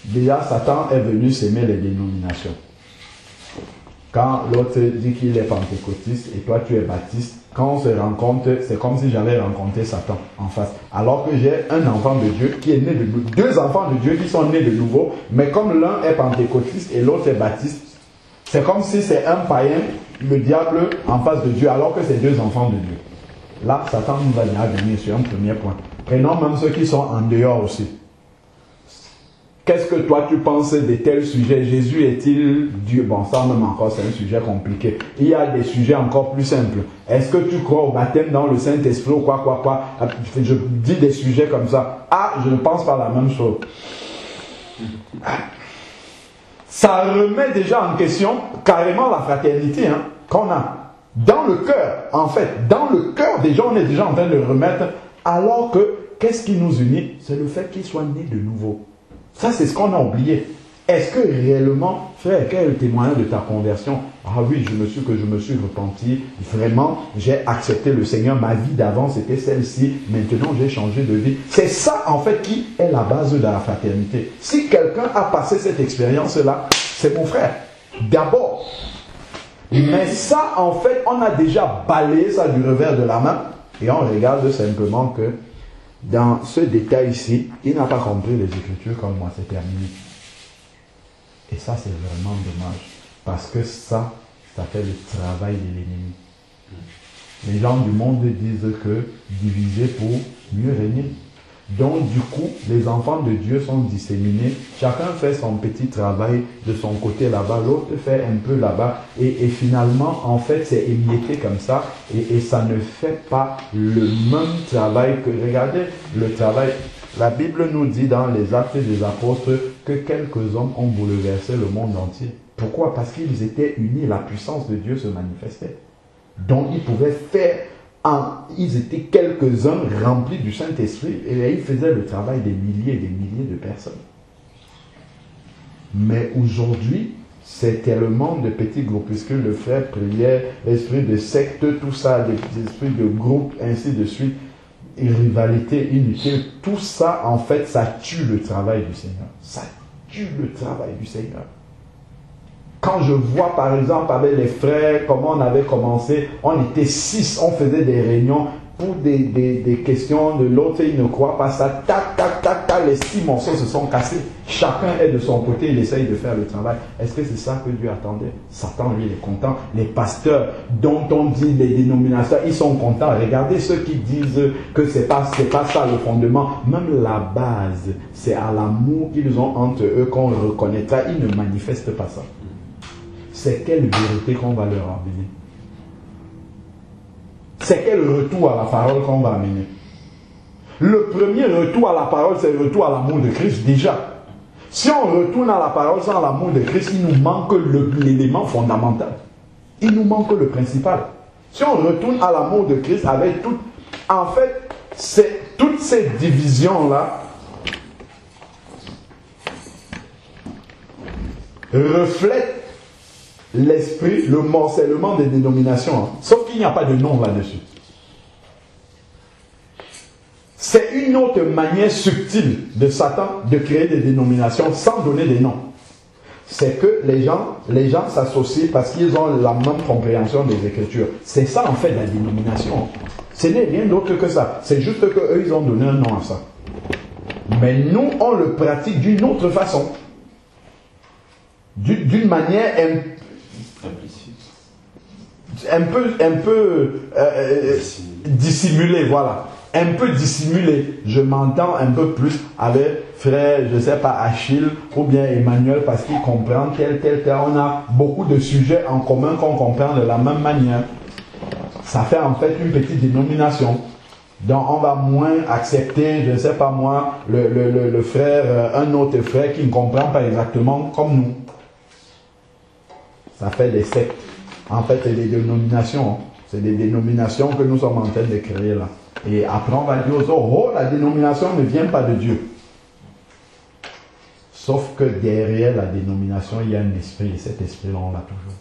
déjà Satan est venu s'aimer les dénominations. Quand l'autre dit qu'il est pentecôtiste et toi tu es baptiste, quand on se rencontre, c'est comme si j'avais rencontré Satan en face. Alors que j'ai un enfant de Dieu qui est né de nouveau, deux enfants de Dieu qui sont nés de nouveau, mais comme l'un est pentecôtiste et l'autre est baptiste, c'est comme si c'est un païen, le diable, en face de Dieu, alors que c'est deux enfants de Dieu. Là, Satan nous va venir sur un premier point. Prenons même ceux qui sont en dehors aussi. Qu'est-ce que toi tu penses de tels sujets? Jésus est-il Dieu? Bon, ça même encore, c'est un sujet compliqué. Il y a des sujets encore plus simples. Est-ce que tu crois au baptême dans le Saint-Esprit ou quoi? Je dis des sujets comme ça. Ah, je ne pense pas la même chose. Ça remet déjà en question carrément la fraternité qu'on a. Dans le cœur, en fait, dans le cœur des gens, on est déjà en train de remettre. Alors que, qu'est-ce qui nous unit? C'est le fait qu'ils soient nés de nouveau. Ça, c'est ce qu'on a oublié. Est-ce que réellement, frère, quel est le témoignage de ta conversion? Ah oui, je me suis repenti. Vraiment, j'ai accepté le Seigneur. Ma vie d'avant, c'était celle-ci. Maintenant, j'ai changé de vie. C'est ça, en fait, qui est la base de la fraternité. Si quelqu'un a passé cette expérience-là, c'est mon frère. D'abord. Mais ça, en fait, on a déjà balayé ça du revers de la main. Et on regarde simplement que dans ce détail ici, il n'a pas compris les Écritures comme moi, c'est terminé. Et ça, c'est vraiment dommage. Parce que ça fait le travail de l'ennemi. Les gens du monde disent que diviser pour mieux régner. Donc du coup, les enfants de Dieu sont disséminés. Chacun fait son petit travail de son côté là-bas, l'autre fait un peu là-bas. Et finalement, en fait, c'est émietté comme ça. Et ça ne fait pas le même travail que... Regardez le travail. La Bible nous dit dans les Actes des Apôtres que quelques hommes ont bouleversé le monde entier. Pourquoi? Parce qu'ils étaient unis, la puissance de Dieu se manifestait. Donc ils pouvaient faire... Ils étaient quelques-uns remplis du Saint-Esprit et ils faisaient le travail des milliers et des milliers de personnes. Mais aujourd'hui, c'est tellement de petits groupuscules, le frère prière, l'esprit de secte, tout ça, les esprits de groupe, ainsi de suite, et rivalité inutile. Tout ça, en fait, ça tue le travail du Seigneur. Ça tue le travail du Seigneur. Quand je vois par exemple avec les frères, comment on avait commencé, on était 6, on faisait des réunions pour des questions de l'autre, il ne croit pas ça, tac, tac, tac, tac, les 6 morceaux se sont cassés. Chacun est de son côté, il essaye de faire le travail. Est-ce que c'est ça que Dieu attendait? Satan, lui, il est content. Les pasteurs dont on dit les dénominations, ils sont contents. Regardez ceux qui disent que c'est pas ça le fondement. Même la base, c'est à l'amour qu'ils ont entre eux qu'on reconnaîtra. Ils ne manifestent pas ça. C'est quelle vérité qu'on va leur amener? C'est quel retour à la parole qu'on va amener? Le premier retour à la parole, c'est le retour à l'amour de Christ déjà. Si on retourne à la parole sans l'amour de Christ, il nous manque l'élément fondamental. Il nous manque le principal. Si on retourne à l'amour de Christ avec tout... En fait, c'est toutes ces divisions-là reflètent l'esprit, le morcellement des dénominations. Sauf qu'il n'y a pas de nom là-dessus. C'est une autre manière subtile de Satan de créer des dénominations sans donner des noms. C'est que les gens s'associent parce qu'ils ont la même compréhension des Écritures. C'est ça en fait la dénomination. Ce n'est rien d'autre que ça. C'est juste qu'eux, ils ont donné un nom à ça. Mais nous, on le pratique d'une autre façon. D'une manière un peu dissimulé, voilà. Un peu dissimulé. Je m'entends un peu plus avec frère, je ne sais pas, Achille ou bien Emmanuel parce qu'il comprend tel. On a beaucoup de sujets en commun qu'on comprend de la même manière. Ça fait en fait une petite dénomination. Donc on va moins accepter, je ne sais pas moi, le frère, un autre frère qui ne comprend pas exactement comme nous. Ça fait des sectes. En fait, c'est des dénominations. C'est des dénominations que nous sommes en train de créer là. Et après, on va dire aux autres, oh, la dénomination ne vient pas de Dieu. Sauf que derrière la dénomination, il y a un esprit. Et cet esprit-là, on l'a toujours.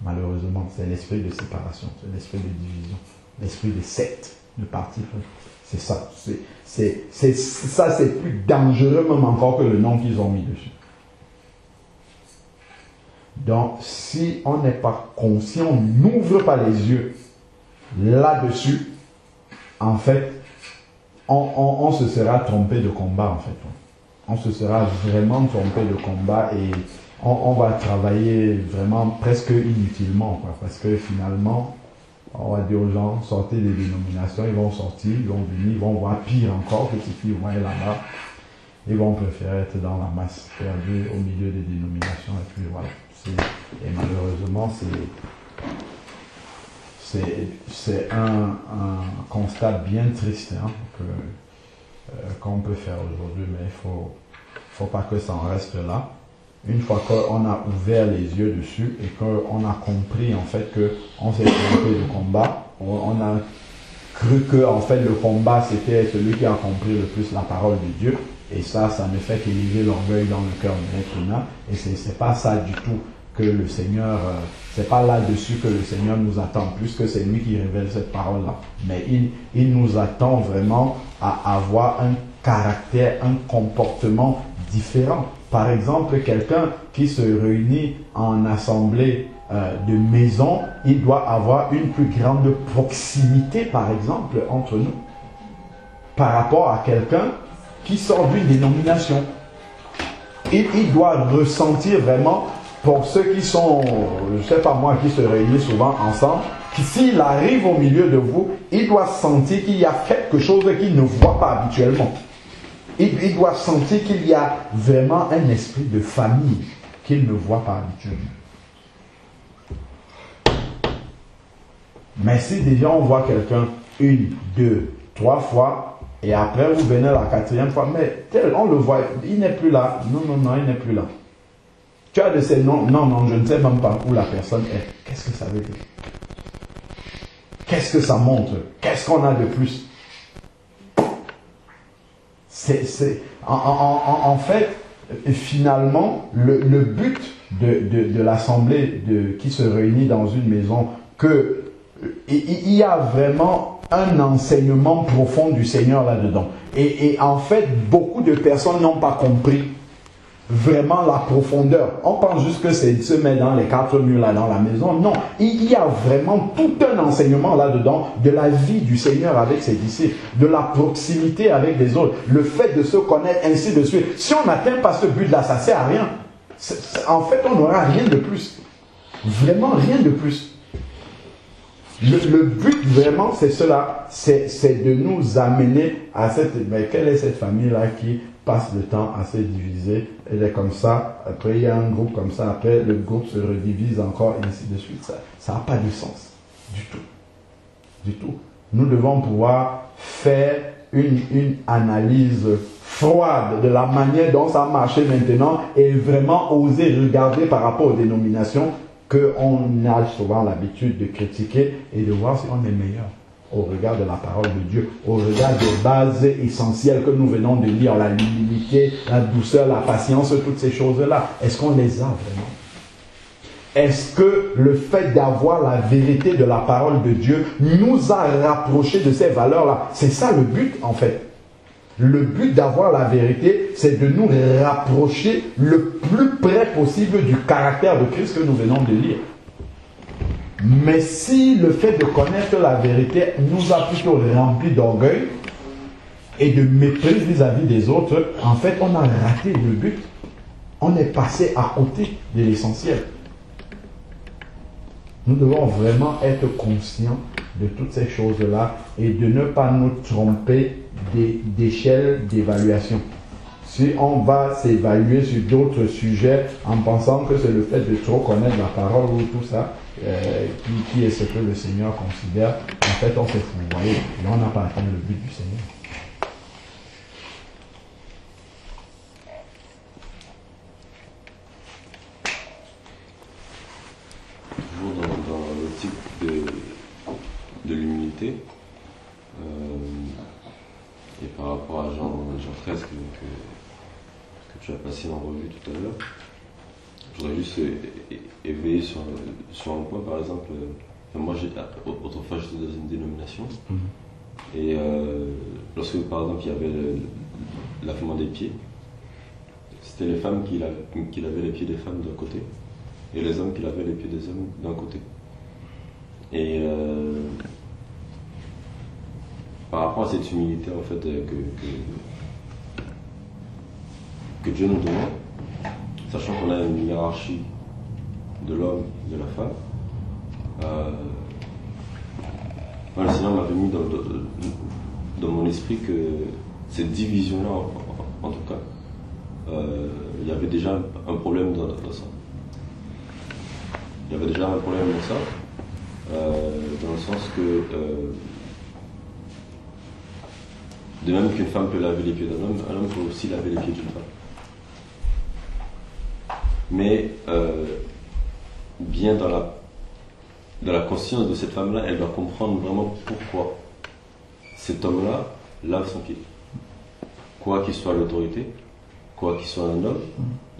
Malheureusement, c'est l'esprit de séparation. C'est l'esprit de division. L'esprit de secte, de parti. C'est ça. Ça, c'est plus dangereux même encore que le nom qu'ils ont mis dessus. Donc, si on n'est pas conscient, on n'ouvre pas les yeux là-dessus, en fait, on se sera trompé de combat, en fait. On se sera vraiment trompé de combat et on va travailler vraiment presque inutilement, quoi, parce que finalement, on va dire aux gens, sortez des dénominations, ils vont sortir, ils vont venir, ils vont voir pire encore que ce qu'ils voient là-bas. Ils vont préférer être dans la masse, perdue au milieu des dénominations, et puis voilà. Et malheureusement, c'est un constat bien triste qu'on peut faire aujourd'hui, mais il ne faut pas que ça en reste là. Une fois qu'on a ouvert les yeux dessus et qu'on a compris en fait qu'on s'est trompé de combat, on a cru que en fait le combat c'était celui qui a compris le plus la parole de Dieu. Et ça ne fait qu'élever l'orgueil dans le cœur de l'être humain. Et c'est pas ça du tout que le Seigneur, c'est pas là-dessus que le Seigneur nous attend, plus que c'est lui qui révèle cette parole-là. Mais il nous attend vraiment à avoir un caractère, un comportement différent. Par exemple, quelqu'un qui se réunit en assemblée de maison, il doit avoir une plus grande proximité, par exemple, entre nous, par rapport à quelqu'un qui sort d'une dénomination. Il doit ressentir vraiment pour ceux qui sont, je sais pas moi, qui se réunissent souvent ensemble, s'il arrive au milieu de vous, il doit sentir qu'il y a quelque chose qu'il ne voit pas habituellement. Il doit sentir qu'il y a vraiment un esprit de famille qu'il ne voit pas habituellement. Mais si déjà on voit quelqu'un 1, 2, 3 fois, et après vous venez la 4e fois, mais tel, on le voit, il n'est plus là. Non, non, non, il n'est plus là. Tu as de ces noms, non, non, je ne sais même pas où la personne est. Qu'est-ce que ça veut dire? Qu'est-ce que ça montre? Qu'est-ce qu'on a de plus? En fait, finalement, le but de l'assemblée qui se réunit dans une maison, il y a vraiment un enseignement profond du Seigneur là-dedans. Et en fait, beaucoup de personnes n'ont pas compris vraiment la profondeur. On pense juste que c'est se mettre dans les 4 murs là dans la maison. Non, il y a vraiment tout un enseignement là-dedans de la vie du Seigneur avec ses disciples, de la proximité avec les autres, le fait de se connaître, ainsi de suite. Si on n'atteint pas ce but-là, ça ne sert à rien. En fait, on n'aura rien de plus. Vraiment rien de plus. Le but vraiment, c'est cela. C'est de nous amener à cette... Mais quelle est cette famille-là qui passe le temps à se diviser? Elle est comme ça, après il y a un groupe comme ça, après le groupe se redivise encore, et ainsi de suite. Ça n'a pas de sens. Du tout. Du tout. Nous devons pouvoir faire une analyse froide de la manière dont ça marche maintenant et vraiment oser regarder par rapport aux dénominations qu'on a souvent l'habitude de critiquer et de voir si on est meilleur au regard de la parole de Dieu, au regard des bases essentielles que nous venons de lire, la l'humilité, la douceur, la patience, toutes ces choses-là. Est-ce qu'on les a vraiment? Est-ce que le fait d'avoir la vérité de la parole de Dieu nous a rapprochés de ces valeurs-là? C'est ça le but en fait. Le but d'avoir la vérité, c'est de nous rapprocher le plus près possible du caractère de Christ que nous venons de lire. Mais si le fait de connaître la vérité nous a plutôt remplis d'orgueil et de mépris vis-à-vis des autres, en fait, on a raté le but. On est passé à côté de l'essentiel. Nous devons vraiment être conscients de toutes ces choses-là et de ne pas nous tromper d'échelle d'évaluation. Si on va s'évaluer sur d'autres sujets en pensant que c'est le fait de trop connaître la parole ou tout ça qui est ce que le Seigneur considère, en fait on s'est fourvoyé et on n'a pas atteint le but du Seigneur. Toujours dans l'optique de l'humilité, et par rapport à Jean 13 que tu as passé en revue tout à l'heure, je voudrais juste éveiller sur un point. Par exemple, moi autrefois j'étais dans une dénomination, et lorsque par exemple il y avait le lavement des pieds, c'était les femmes qui lavaient les pieds des femmes d'un côté et les hommes qui lavaient les pieds des hommes d'un côté. Et par rapport à cette humilité en fait que Dieu nous demande, sachant qu'on a une hiérarchie de l'homme et de la femme, le Seigneur m'avait mis dans mon esprit que cette division-là, en tout cas, il y avait déjà un problème dans ça. Il y avait déjà un problème dans ça, dans le sens que de même qu'une femme peut laver les pieds d'un homme, un homme peut aussi laver les pieds d'une femme. Mais bien dans la conscience de cette femme-là, elle doit comprendre vraiment pourquoi cet homme-là lave son pied. Quoi qu'il soit l'autorité, quoi qu'il soit un homme,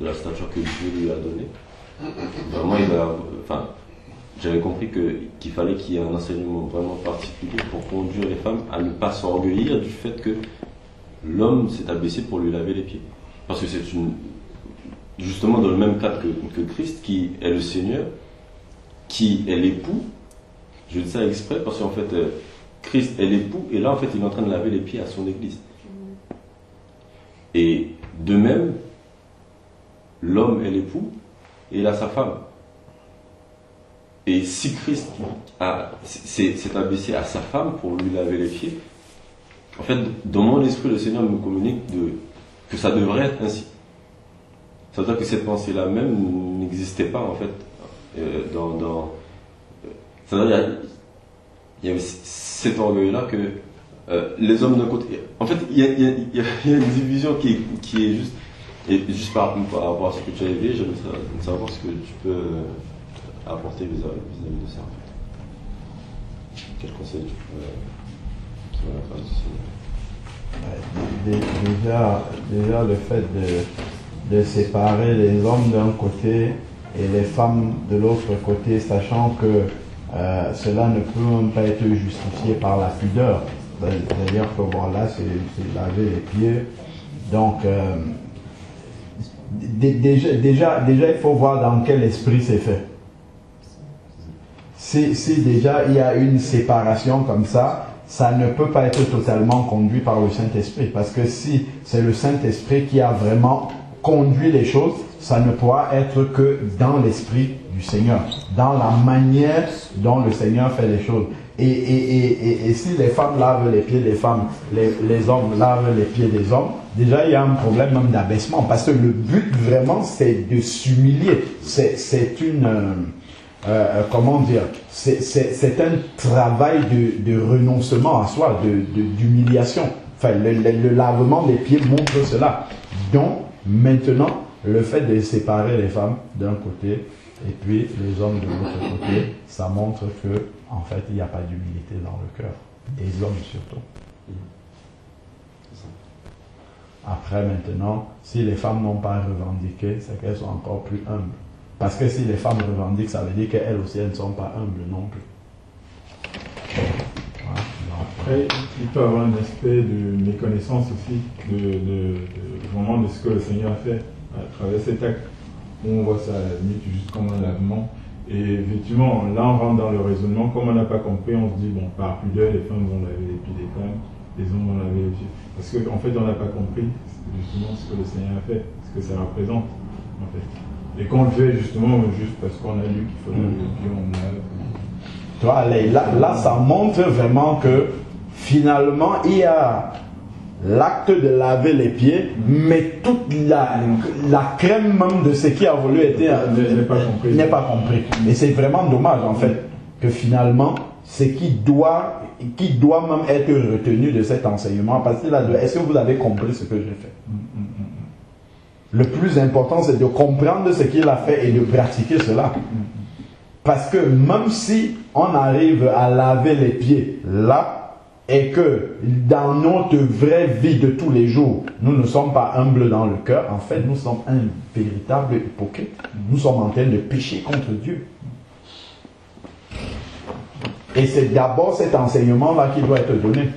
de la stature que Dieu lui a donnée, vraiment j'avais compris qu'il fallait qu'il y ait un enseignement vraiment particulier pour conduire les femmes à ne pas s'orgueillir du fait que l'homme s'est abaissé pour lui laver les pieds. Parce que c'est justement dans le même cadre que Christ, qui est le Seigneur, qui est l'époux. Je dis ça exprès parce qu'en fait, Christ est l'époux, et là en fait il est en train de laver les pieds à son église. Et de même, l'homme est l'époux, et il a sa femme. Et si Christ s'est abaissé à sa femme pour lui laver les pieds, en fait, dans mon esprit, le Seigneur me communique que ça devrait être ainsi. Ça veut dire que cette pensée-là même n'existait pas, en fait, c'est-à-dire, il y avait cet orgueil-là que les hommes d'un côté... En fait, il y a une division qui est juste... Et juste par rapport à ce que tu as dit, j'aimerais savoir ce que tu peux apporter vis-à-vis de ça, en fait. Quel conseil tu peux sur la phrase du Seigneur? Déjà le fait de séparer les hommes d'un côté et les femmes de l'autre côté, sachant que cela ne peut même pas être justifié par la pudeur. C'est-à-dire que voilà, c'est laver les pieds. Donc, déjà, il faut voir dans quel esprit c'est fait. Si déjà il y a une séparation comme ça ne peut pas être totalement conduit par le Saint-Esprit. Parce que si c'est le Saint-Esprit qui a vraiment conduit les choses, ça ne pourra être que dans l'esprit du Seigneur, dans la manière dont le Seigneur fait les choses. Et si les femmes lavent les pieds des femmes, les hommes lavent les pieds des hommes, déjà il y a un problème même d'abaissement, parce que le but vraiment c'est de s'humilier. C'est une... comment dire, c'est un travail de renoncement à soi, d'humiliation. Enfin, le lavement des pieds montre cela. Donc, maintenant, le fait de séparer les femmes d'un côté et puis les hommes de l'autre côté, ça montre que, en fait, il n'y a pas d'humilité dans le cœur. Des hommes surtout. Après, maintenant, si les femmes n'ont pas revendiqué, c'est qu'elles sont encore plus humbles. Parce que si les femmes revendiquent, ça veut dire qu'elles aussi, elles ne sont pas humbles non plus. Voilà. Après, il peut y avoir un aspect de méconnaissance aussi, vraiment de ce que le Seigneur a fait à travers cet acte. Où on voit ça à la limite juste comme un lavement. Et effectivement, là on rentre dans le raisonnement. Comme on n'a pas compris, on se dit, bon, par pudeur, les femmes vont laver les pieds des femmes, les hommes vont laver les pieds. Parce qu'en fait, on n'a pas compris justement ce que le Seigneur a fait, ce que ça représente, en fait. Et qu'on le fait justement juste parce qu'on a lu qu'il faut laver les pieds, on lave. Tu vois, là, ça montre vraiment que finalement, il y a l'acte de laver les pieds, mais toute la crème même de ce qui a voulu être n'est pas compris. Et c'est vraiment dommage en fait que finalement, ce qui doit même être retenu de cet enseignement, parce que là, est-ce que vous avez compris ce que j'ai fait? Le plus important, c'est de comprendre ce qu'il a fait et de pratiquer cela. Parce que même si on arrive à laver les pieds là, et que dans notre vraie vie de tous les jours, nous ne sommes pas humbles dans le cœur, en fait, nous sommes un véritable hypocrite. Nous sommes en train de pécher contre Dieu. Et c'est d'abord cet enseignement-là qui doit être donné.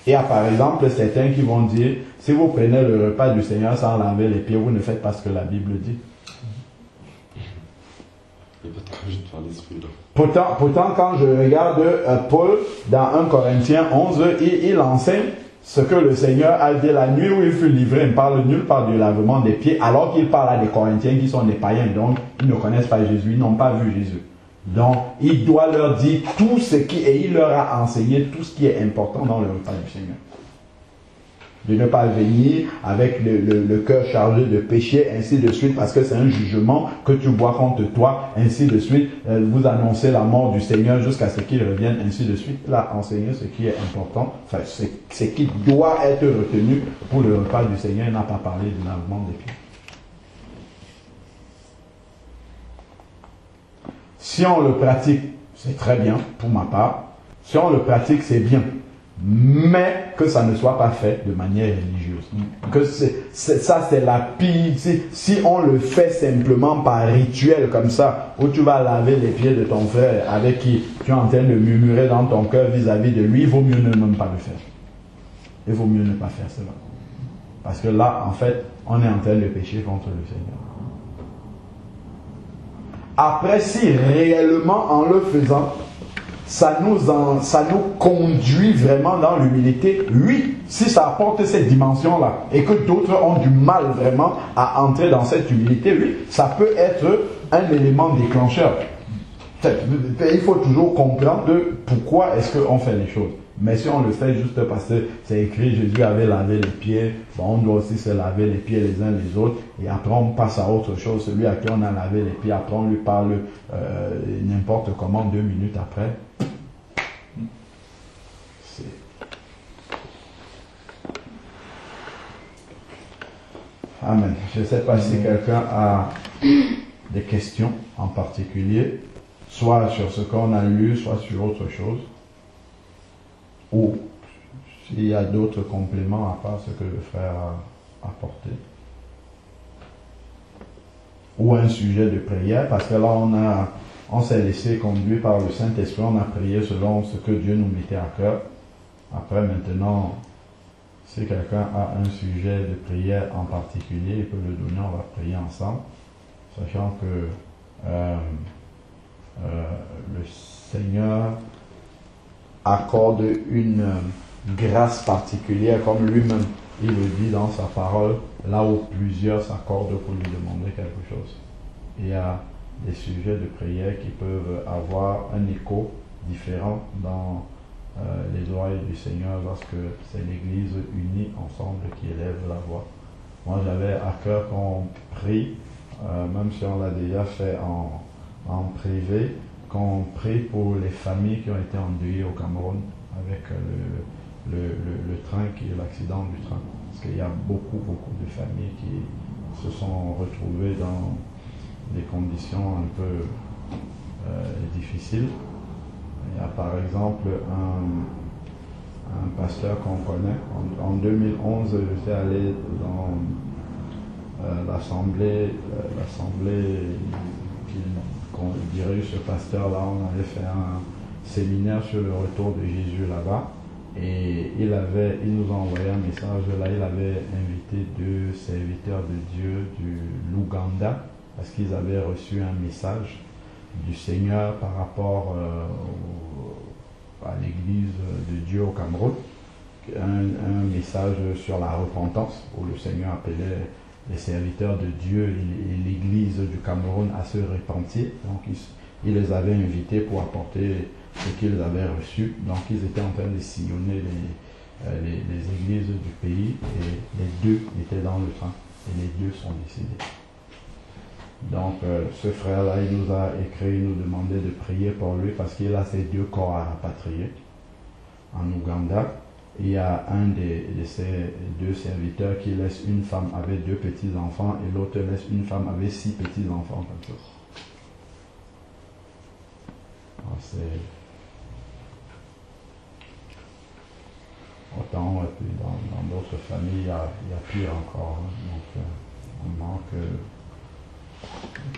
Il y a par exemple certains qui vont dire, si vous prenez le repas du Seigneur sans laver les pieds, vous ne faites pas ce que la Bible dit. Pourtant, quand je regarde Paul dans 1 Corinthiens 11, il enseigne ce que le Seigneur a dit la nuit où il fut livré. Il ne parle nulle part du lavement des pieds, alors qu'il parle à des Corinthiens qui sont des païens, donc ils ne connaissent pas Jésus, ils n'ont pas vu Jésus. Donc, il doit leur dire tout ce qui, et il leur a enseigné tout ce qui est important dans le repas du Seigneur. De ne pas venir avec le cœur chargé de péché, ainsi de suite, parce que c'est un jugement que tu bois contre toi, ainsi de suite. Vous annoncez la mort du Seigneur jusqu'à ce qu'il revienne, ainsi de suite. Là, enseigner ce qui est important, enfin, ce qui doit être retenu pour le repas du Seigneur. Il n'a pas parlé du lavement des pieds. Si on le pratique, c'est très bien, pour ma part. Si on le pratique, c'est bien. Mais que ça ne soit pas fait de manière religieuse. Que ça c'est la pire. Si on le fait simplement par rituel comme ça, où tu vas laver les pieds de ton frère avec qui tu es en train de murmurer dans ton cœur vis-à-vis de lui, il vaut mieux ne même pas le faire. Il vaut mieux ne pas faire cela. Parce que là, en fait, on est en train de pécher contre le Seigneur. Après, si réellement en le faisant, ça nous conduit vraiment dans l'humilité. Oui, si ça apporte cette dimension-là et que d'autres ont du mal vraiment à entrer dans cette humilité, oui, ça peut être un élément déclencheur. Il faut toujours comprendre pourquoi est-ce qu'on fait les choses. Mais si on le fait juste parce que c'est écrit Jésus avait lavé les pieds, bon, on doit aussi se laver les pieds les uns les autres, et après on passe à autre chose. Celui à qui on a lavé les pieds, après on lui parle n'importe comment 2 minutes après. Amen. Je ne sais pas si quelqu'un a des questions en particulier, soit sur ce qu'on a lu, soit sur autre chose, ou s'il y a d'autres compléments à part ce que le frère a apporté, ou un sujet de prière, parce que là on s'est laissé conduire par le Saint-Esprit, on a prié selon ce que Dieu nous mettait à cœur. Après maintenant, si quelqu'un a un sujet de prière en particulier, il peut le donner, on va prier ensemble, sachant que le Seigneur accorde une grâce particulière, comme lui-même il le dit dans sa parole, là où plusieurs s'accordent pour lui demander quelque chose. Il y a des sujets de prière qui peuvent avoir un écho différent dans les oreilles du Seigneur lorsque c'est l'Église unie ensemble qui élève la voix. Moi j'avais à cœur qu'on prie, même si on l'a déjà fait en privé, qu'on prie pour les familles qui ont été endeuillées au Cameroun avec le train, l'accident du train. Parce qu'il y a beaucoup de familles qui se sont retrouvées dans des conditions un peu difficiles. Il y a par exemple un pasteur qu'on connaît. En 2011, je suis allé dans l'assemblée qu'on dirige ce pasteur-là. On avait fait un séminaire sur le retour de Jésus là-bas. Et il nous a envoyé un message là. Il avait invité 2 serviteurs de Dieu du l'Ouganda parce qu'ils avaient reçu un message du Seigneur par rapport à l'église de Dieu au Cameroun, un message sur la repentance où le Seigneur appelait les serviteurs de Dieu et l'église du Cameroun à se repentir. Donc il les avait invités pour apporter ce qu'ils avaient reçu. Donc ils étaient en train de sillonner les églises du pays et les 2 étaient dans le train et les 2 sont décédés. Donc ce frère-là, il nous a écrit, il nous demandait de prier pour lui parce qu'il a ses 2 corps à rapatrier en Ouganda. Il y a un de ces 2 serviteurs qui laisse une femme avec 2 petits-enfants et l'autre laisse une femme avec 6 petits-enfants comme ça. Alors, c'est autant, et puis dans d'autres familles, il y a pire encore. Hein. Donc on manque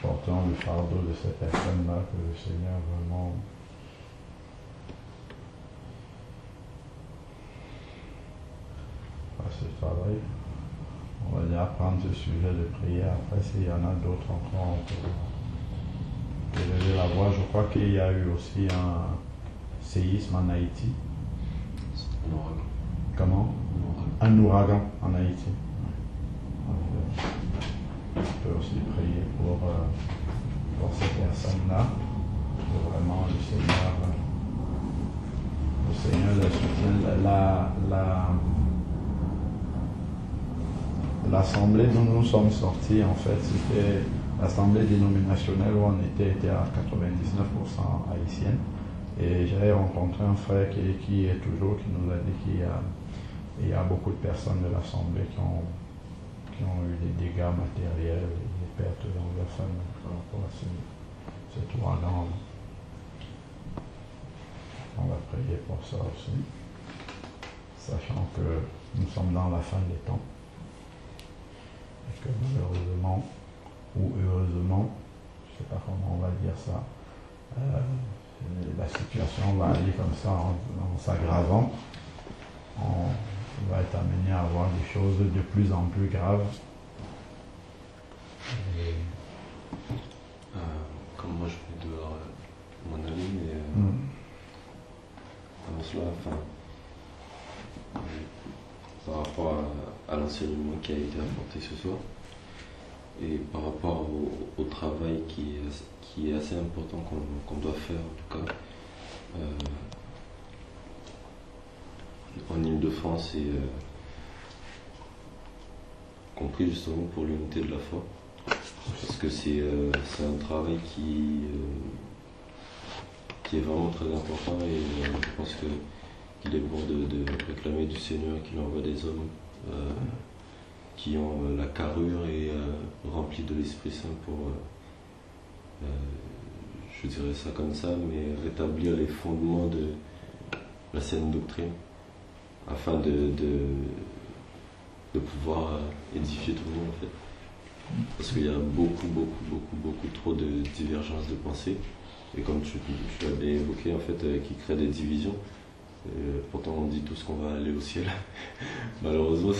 portant le fardeau de ces personnes-là que le Seigneur vraiment fasse ce travail. On va déjà prendre ce sujet de prière. Après, s'il y en a d'autres encore, on peut élever la voix. Je crois qu'il y a eu aussi un séisme en Haïti. Un ouragan. Comment? Un ouragan en Haïti. On peut aussi prier pour ces personnes-là, que vraiment le Seigneur les soutienne. L'assemblée dont nous sommes sortis, en fait, c'était l'assemblée dénominationnelle où on était à 99% haïtienne. Et j'avais rencontré un frère qui nous a dit qu'il y a beaucoup de personnes de l'assemblée qui ont eu des dégâts matériels, des pertes dans leur famille par rapport à cet ouragan. On va prier pour ça aussi, sachant que nous sommes dans la fin des temps et que malheureusement ou heureusement, je ne sais pas comment on va dire ça, la situation va aller comme ça en s'aggravant. On va être amené à avoir des choses de plus en plus graves. Comme moi je vais devoir m'en aller, mais sens-là, enfin, par rapport à l'enseignement qui a été apporté ce soir, et par rapport au travail qui est assez important qu'on doit faire, en tout cas, en Île-de-France et compris justement pour l'unité de la foi. Parce que c'est un travail qui est vraiment très important et je pense qu'il est bon de réclamer du Seigneur qu'il envoie des hommes qui ont la carrure et remplis de l'Esprit Saint pour, je dirais ça comme ça, mais rétablir les fondements de la saine doctrine afin de pouvoir édifier tout le monde en fait. Parce qu'il y a beaucoup trop de divergences de pensée. Et comme tu l'avais évoqué, en fait, qui crée des divisions. Pourtant, on dit tous qu'on va aller au ciel. Malheureusement,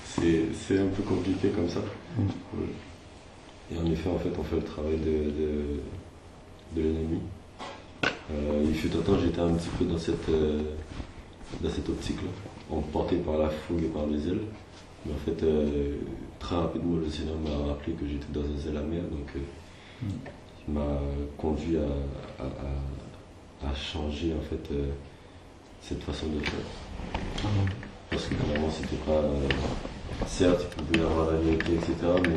c'est un peu compliqué comme ça. Et en effet, en fait, on fait le travail de l'ennemi. Il fut un temps, j'étais un petit peu dans cette optique-là, emporté par la fougue et par les ailes. Mais en fait, très rapidement, le Seigneur m'a rappelé que j'étais dans un zèle amer, donc il m'a conduit à changer en fait cette façon de faire. Parce que vraiment, c'était pas. Certes, il pouvait y avoir la vérité, etc., mais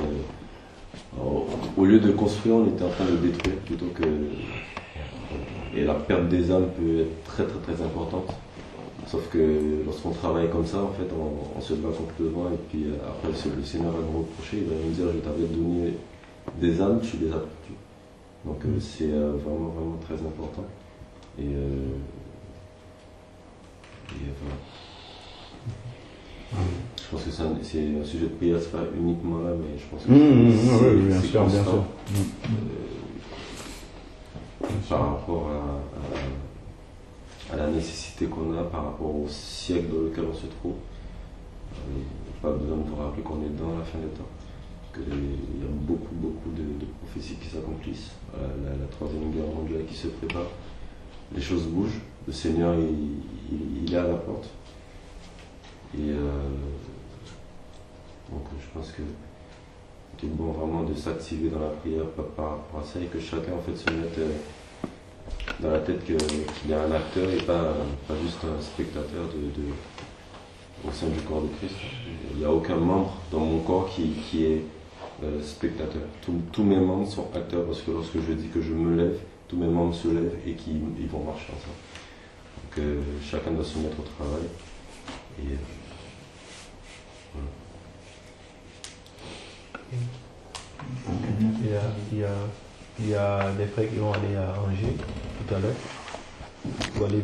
au lieu de construire, on était en train de détruire plutôt que. Et la perte des âmes peut être très importante. Sauf que lorsqu'on travaille comme ça, en fait, on se bat contre le vent et puis après le Seigneur va nous reprocher, il va nous dire je t'avais donné des âmes, tu les as perdues. Donc c'est vraiment très important. Et voilà. Je pense que c'est un sujet de prière, c'est pas uniquement là, mais je pense que oui, bien sûr, bien sûr. Par rapport à la nécessité qu'on a par rapport au siècle dans lequel on se trouve. Pas besoin de vous rappeler qu'on est dans la fin des temps, qu'il y a beaucoup de prophéties qui s'accomplissent, la troisième guerre mondiale qui se prépare, les choses bougent, le Seigneur il est à la porte. Et donc je pense que c'est bon vraiment de s'activer dans la prière par rapport à ça et que chacun en fait se mette dans la tête qu'il y a un acteur et pas juste un spectateur au sein du corps de Christ. Il n'y a aucun membre dans mon corps qui est spectateur. Tous mes membres sont acteurs parce que lorsque je dis que je me lève, tous mes membres se lèvent et ils vont marcher ensemble. Donc chacun doit se mettre au travail. Et voilà. Il y a des frères qui vont aller à Angers tout à l'heure pour aller